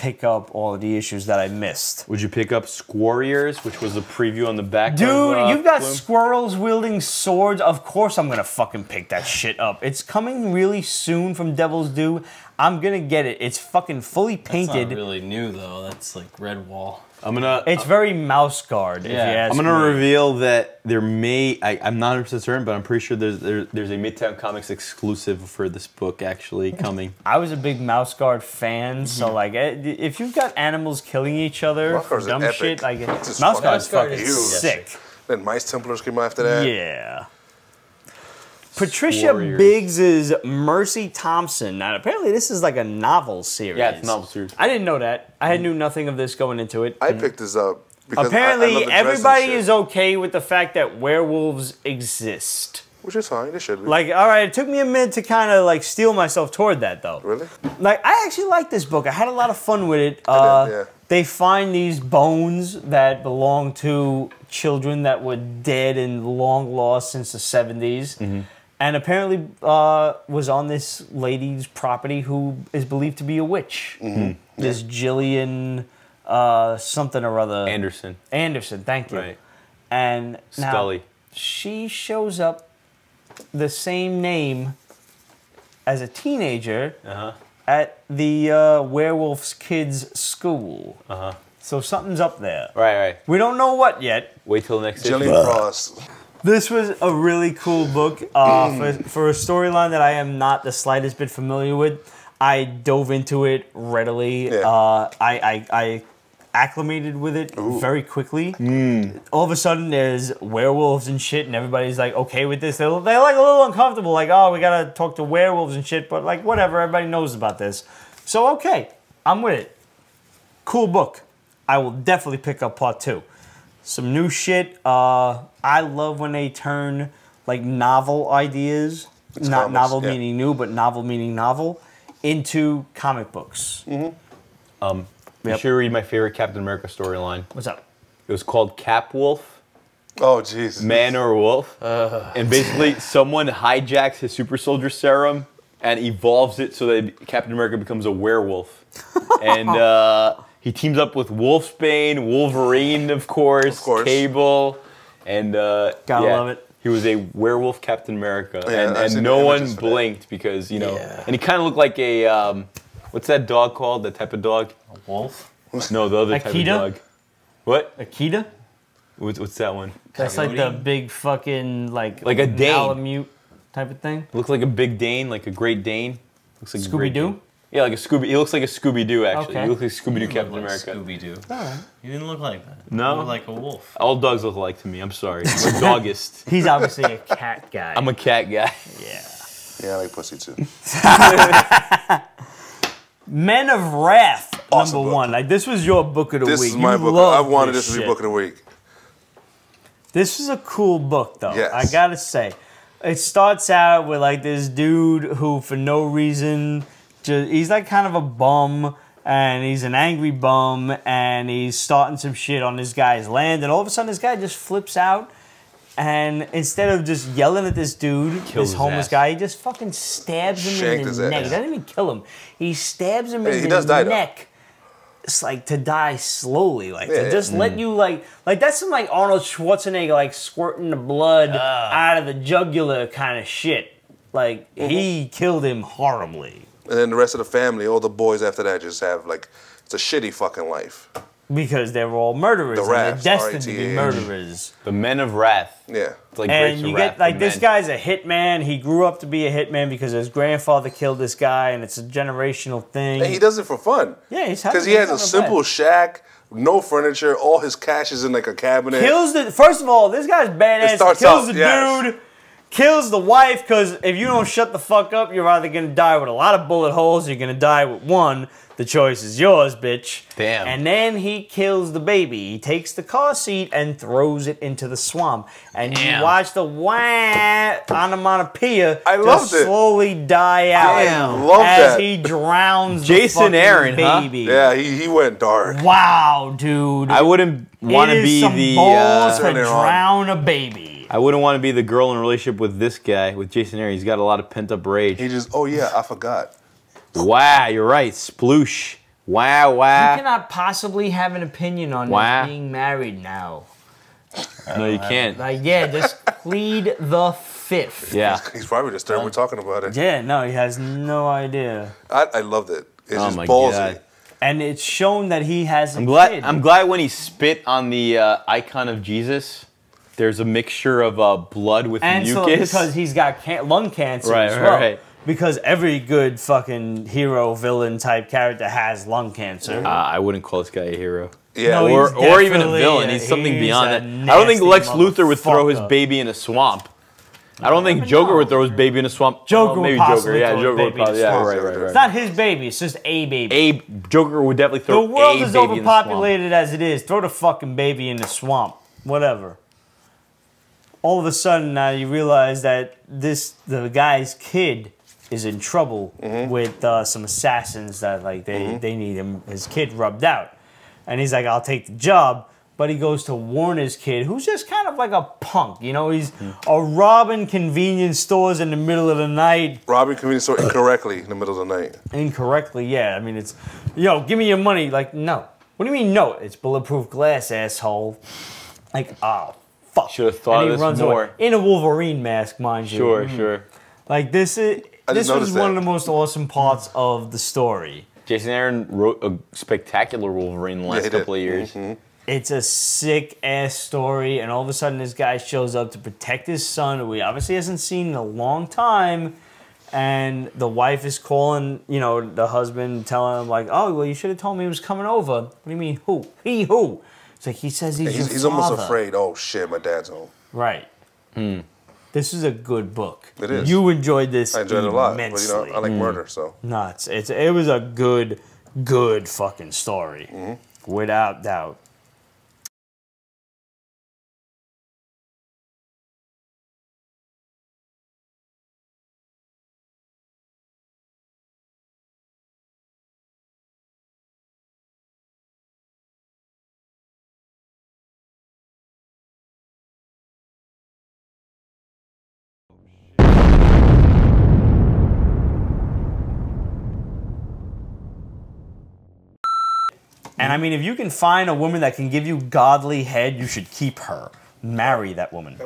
Speaker 1: pick up all of the issues that I missed.
Speaker 2: Would you pick up Squarriors, which was a preview on the back?
Speaker 1: Dude,
Speaker 2: of,
Speaker 1: you've got
Speaker 2: Plume?
Speaker 1: squirrels wielding swords. Of course I'm gonna fucking pick that shit up. It's coming really soon from Devil's Due. I'm gonna get it. It's fucking fully painted.
Speaker 3: That's not really new though. That's like Redwall.
Speaker 1: It's very mouse guard. If you ask
Speaker 2: I'm gonna
Speaker 1: me.
Speaker 2: reveal that there may. I'm not 100% certain, but I'm pretty sure there's a Midtown Comics exclusive for this book actually coming.
Speaker 1: I was a big mouse guard fan, so like, if you've got animals killing each other
Speaker 4: Mouse
Speaker 1: for
Speaker 4: Guard's
Speaker 1: dumb
Speaker 4: epic.
Speaker 1: shit, like
Speaker 4: It's
Speaker 1: mouse guard's fucking
Speaker 4: huge.
Speaker 1: sick.
Speaker 4: Then Mice Templars came after that.
Speaker 1: Yeah. Patricia
Speaker 2: Warriors.
Speaker 1: Biggs' Mercy Thompson. Now, apparently this is like a novel series.
Speaker 2: Yeah, it's a novel series.
Speaker 1: I didn't know that. I knew nothing of this going into it.
Speaker 4: I picked this up because
Speaker 1: Apparently,
Speaker 4: I love the dress and
Speaker 1: everybody
Speaker 4: shit,
Speaker 1: is okay with the fact that werewolves exist.
Speaker 4: which is fine. They should be.
Speaker 1: Like, all right, it took me a minute to kind of like steel myself toward that, though.
Speaker 4: Really?
Speaker 1: Like, I actually like this book. I had a lot of fun with it.
Speaker 4: I did, yeah.
Speaker 1: They find these bones that belong to children that were dead and long lost since the 70s.
Speaker 2: Mm-hmm.
Speaker 1: And apparently was on this lady's property who is believed to be a witch.
Speaker 4: Mm-hmm.
Speaker 1: This Jillian something or other.
Speaker 2: Anderson.
Speaker 1: Anderson, thank you.
Speaker 2: Right.
Speaker 1: And now
Speaker 2: Scully.
Speaker 1: she shows up the same name as a teenager at the werewolf's kids' school. So something's up there.
Speaker 2: Right.
Speaker 1: We don't know what yet.
Speaker 2: Wait till the next issue.
Speaker 4: Jillian Frost.
Speaker 1: This was a really cool book for a storyline that I am not the slightest bit familiar with. I dove into it readily.
Speaker 4: Yeah.
Speaker 1: I acclimated with it very quickly. All of a sudden, there's werewolves and shit, and everybody's like okay with this. They're like a little uncomfortable, like, oh, we gotta talk to werewolves and shit, but like whatever, everybody knows about this. So okay, I'm with it. Cool book. I will definitely pick up part 2. Some new shit. I love when they turn like novel ideas, not
Speaker 4: comics,
Speaker 1: novel
Speaker 4: yeah.
Speaker 1: meaning new, but novel meaning novel, into comic books.
Speaker 2: You should read my favorite Captain America storyline.
Speaker 1: What's up?
Speaker 2: It was called Cap Wolf,
Speaker 4: Oh, jeez.
Speaker 2: Man or Wolf. And basically, someone hijacks his super soldier serum and evolves it so that Captain America becomes a werewolf. And he teams up with Wolfsbane, Wolverine, of course. Cable, and
Speaker 1: Gotta love it.
Speaker 2: He was a werewolf Captain America,
Speaker 4: Yeah, I've
Speaker 2: and
Speaker 4: seen
Speaker 2: no
Speaker 4: the
Speaker 2: one
Speaker 4: images for that.
Speaker 2: blinked because and he kind of looked like a what's that dog called? The type of dog?
Speaker 3: A wolf?
Speaker 2: No, the other type of
Speaker 1: Akita?
Speaker 2: dog. What?
Speaker 1: Akita?
Speaker 2: What's that one?
Speaker 1: That's like the big fucking like
Speaker 2: Like a Dane.
Speaker 1: Malamute type of thing.
Speaker 2: Looks like a big Dane, like a Great Dane. Looks like a
Speaker 1: Scooby
Speaker 2: Great
Speaker 1: Doo?
Speaker 2: Dane. Yeah, like a Scooby. He looks like a Scooby Doo actually.
Speaker 1: Okay.
Speaker 2: He looks like Scooby Doo Captain
Speaker 3: Like
Speaker 2: America.
Speaker 3: Scooby-Doo. He didn't look like that.
Speaker 2: No?
Speaker 3: He looked like a wolf.
Speaker 2: All dogs look alike to me. I'm sorry. I'm a doggist.
Speaker 1: He's obviously a cat guy.
Speaker 2: I'm a cat guy.
Speaker 1: yeah.
Speaker 4: Yeah, I like pussy too.
Speaker 1: Men of Wrath,
Speaker 4: Awesome
Speaker 1: number
Speaker 4: book.
Speaker 1: 1. Like this was your book of the
Speaker 4: This
Speaker 1: week.
Speaker 4: is my
Speaker 1: You
Speaker 4: book.
Speaker 1: love
Speaker 4: I wanted this to be
Speaker 1: shit.
Speaker 4: book of the week.
Speaker 1: This is a cool book, though.
Speaker 4: Yes.
Speaker 1: I gotta say, it starts out with like this dude who, for no reason, he's like kind of a bum, and he's an angry bum, and he's starting some shit on this guy's land, and all of a sudden, this guy just flips out, and instead of just yelling at this dude,
Speaker 2: Kills
Speaker 1: this
Speaker 2: his
Speaker 1: homeless
Speaker 2: ass.
Speaker 1: guy, he just fucking stabs him
Speaker 4: Shanked
Speaker 1: in
Speaker 4: his
Speaker 1: the neck.
Speaker 4: ass.
Speaker 1: He doesn't even kill him. He stabs him
Speaker 4: Hey,
Speaker 1: in
Speaker 4: he
Speaker 1: the
Speaker 4: does die, though.
Speaker 1: neck. It's like to die slowly, like
Speaker 4: Yeah.
Speaker 1: to just let you like that's some like Arnold Schwarzenegger like squirting the blood out of the jugular kind of shit. Like he killed him horribly
Speaker 4: And then the rest of the family, all the boys after that, just have like it's a shitty fucking life.
Speaker 1: because they were all murderers
Speaker 4: The
Speaker 1: and they're
Speaker 4: Wraths,
Speaker 1: destined to be
Speaker 4: R-A-T-H.
Speaker 1: murderers.
Speaker 2: The Men of Wrath.
Speaker 4: Yeah.
Speaker 2: It's like
Speaker 1: And
Speaker 2: Grapes of
Speaker 1: you
Speaker 2: Wrath
Speaker 1: get like
Speaker 2: for
Speaker 1: this
Speaker 2: men.
Speaker 1: guy's a hitman. He grew up to be a hitman because his grandfather killed this guy, and it's a generational thing.
Speaker 4: And he does it for fun.
Speaker 1: Yeah, he's
Speaker 4: Because he has a simple shack, no furniture, all his cash is in like a cabinet.
Speaker 1: Kills the first of all, this guy's badass.
Speaker 4: It starts
Speaker 1: Kills
Speaker 4: out,
Speaker 1: the
Speaker 4: yes.
Speaker 1: dude, kills the wife. Because if you don't shut the fuck up, you're either gonna die with a lot of bullet holes, or you're gonna die with one. The choice is yours, bitch.
Speaker 2: Damn.
Speaker 1: And then he kills the baby. He takes the car seat and throws it into the swamp. And
Speaker 2: Damn.
Speaker 1: you watch the onomatopoeia
Speaker 4: I loved
Speaker 1: just
Speaker 4: it.
Speaker 1: slowly die out
Speaker 2: Damn.
Speaker 4: Love
Speaker 1: as
Speaker 4: that.
Speaker 1: he drowns
Speaker 2: Jason
Speaker 1: the fucking
Speaker 2: Aaron, huh?
Speaker 1: baby.
Speaker 4: Yeah, he went dark.
Speaker 1: Wow, dude.
Speaker 2: I wouldn't want
Speaker 1: It
Speaker 2: to
Speaker 1: is
Speaker 2: be
Speaker 1: some
Speaker 2: the.
Speaker 1: balls to
Speaker 4: Turn it on.
Speaker 1: drown a baby.
Speaker 2: I wouldn't want to be the girl in a relationship with this guy, with Jason Aaron. He's got a lot of pent up rage.
Speaker 4: He just, oh yeah, I forgot.
Speaker 2: Wow, you're right. Sploosh. Wow,
Speaker 1: You
Speaker 2: wow.
Speaker 1: cannot possibly have an opinion on
Speaker 2: Wow.
Speaker 1: this being married now.
Speaker 2: No, you can't.
Speaker 1: Like, yeah, just plead the fifth.
Speaker 2: Yeah.
Speaker 4: He's probably disturbed we're talking about it.
Speaker 1: Yeah, no, he has no idea.
Speaker 4: I loved it. It's
Speaker 2: Oh
Speaker 4: just
Speaker 2: my
Speaker 4: ballsy.
Speaker 2: God.
Speaker 1: And it's shown that he has a kid.
Speaker 2: I'm glad when he spit on the icon of Jesus, there's a mixture of blood with
Speaker 1: and so
Speaker 2: mucus.
Speaker 1: because he's got lung cancer
Speaker 2: Right,
Speaker 1: as
Speaker 2: right,
Speaker 1: well.
Speaker 2: right.
Speaker 1: Because every good fucking hero, villain type character has lung cancer.
Speaker 2: I wouldn't call this guy a hero.
Speaker 4: Yeah.
Speaker 1: No,
Speaker 2: Or,
Speaker 1: he's
Speaker 2: or even a
Speaker 1: definitely
Speaker 2: villain. He's something
Speaker 1: he's
Speaker 2: beyond
Speaker 1: a
Speaker 2: that. I don't think Lex
Speaker 1: nasty
Speaker 2: Luthor would throw his
Speaker 1: motherfucker.
Speaker 2: baby in a swamp. I don't think Joker would throw his baby in a swamp.
Speaker 1: Joker
Speaker 2: Well, maybe
Speaker 1: would possibly
Speaker 2: Joker. Yeah,
Speaker 1: throw his
Speaker 2: Joker
Speaker 1: baby
Speaker 2: would
Speaker 1: in a
Speaker 2: probably. Yeah,
Speaker 1: swamp.
Speaker 2: right, right,
Speaker 1: It's
Speaker 2: right.
Speaker 1: not his baby, it's just a baby.
Speaker 2: Joker would definitely
Speaker 1: The
Speaker 2: throw
Speaker 1: world
Speaker 2: a
Speaker 1: is
Speaker 2: baby in the swamp.
Speaker 1: overpopulated as it is. Throw the fucking baby in the swamp. Whatever. All of a sudden now you realize that the guy's kid is in trouble with some assassins that like they need his kid rubbed out. And he's like, I'll take the job. But he goes to warn his kid, who's just kind of like a punk. You know, he's robbing convenience stores in the middle of the night.
Speaker 4: Robbing convenience store incorrectly in the middle of the night.
Speaker 1: Incorrectly, yeah. I mean, it's, give me your money. Like, no. What do you mean, no? It's bulletproof glass, asshole. Like, oh, fuck.
Speaker 2: Should have thought
Speaker 1: And
Speaker 2: of
Speaker 1: he
Speaker 2: this
Speaker 1: runs
Speaker 2: more.
Speaker 1: away. In a Wolverine mask, mind you.
Speaker 2: Sure, sure.
Speaker 1: Like, this was
Speaker 4: notice
Speaker 1: one of
Speaker 4: that.
Speaker 1: the most awesome parts of the story.
Speaker 2: Jason Aaron wrote a spectacular Wolverine in the last
Speaker 4: he did.
Speaker 2: couple of years.
Speaker 1: It's a sick-ass story, and all of a sudden this guy shows up to protect his son, who he obviously hasn't seen in a long time, and the wife is calling, the husband, telling him, like, oh, well, you should have told me he was coming over. What do you mean, who? Who? It's like, he says he's your
Speaker 4: He's almost
Speaker 1: father.
Speaker 4: afraid. Oh shit, my dad's home.
Speaker 1: Right. This is a good book.
Speaker 4: It is.
Speaker 1: You enjoyed this
Speaker 4: I enjoyed it a lot,
Speaker 1: immensely.
Speaker 4: but I like murder, so.
Speaker 1: Nuts. It was a good fucking story. Without doubt. And I mean, if you can find a woman that can give you godly head, you should keep her. Marry that woman.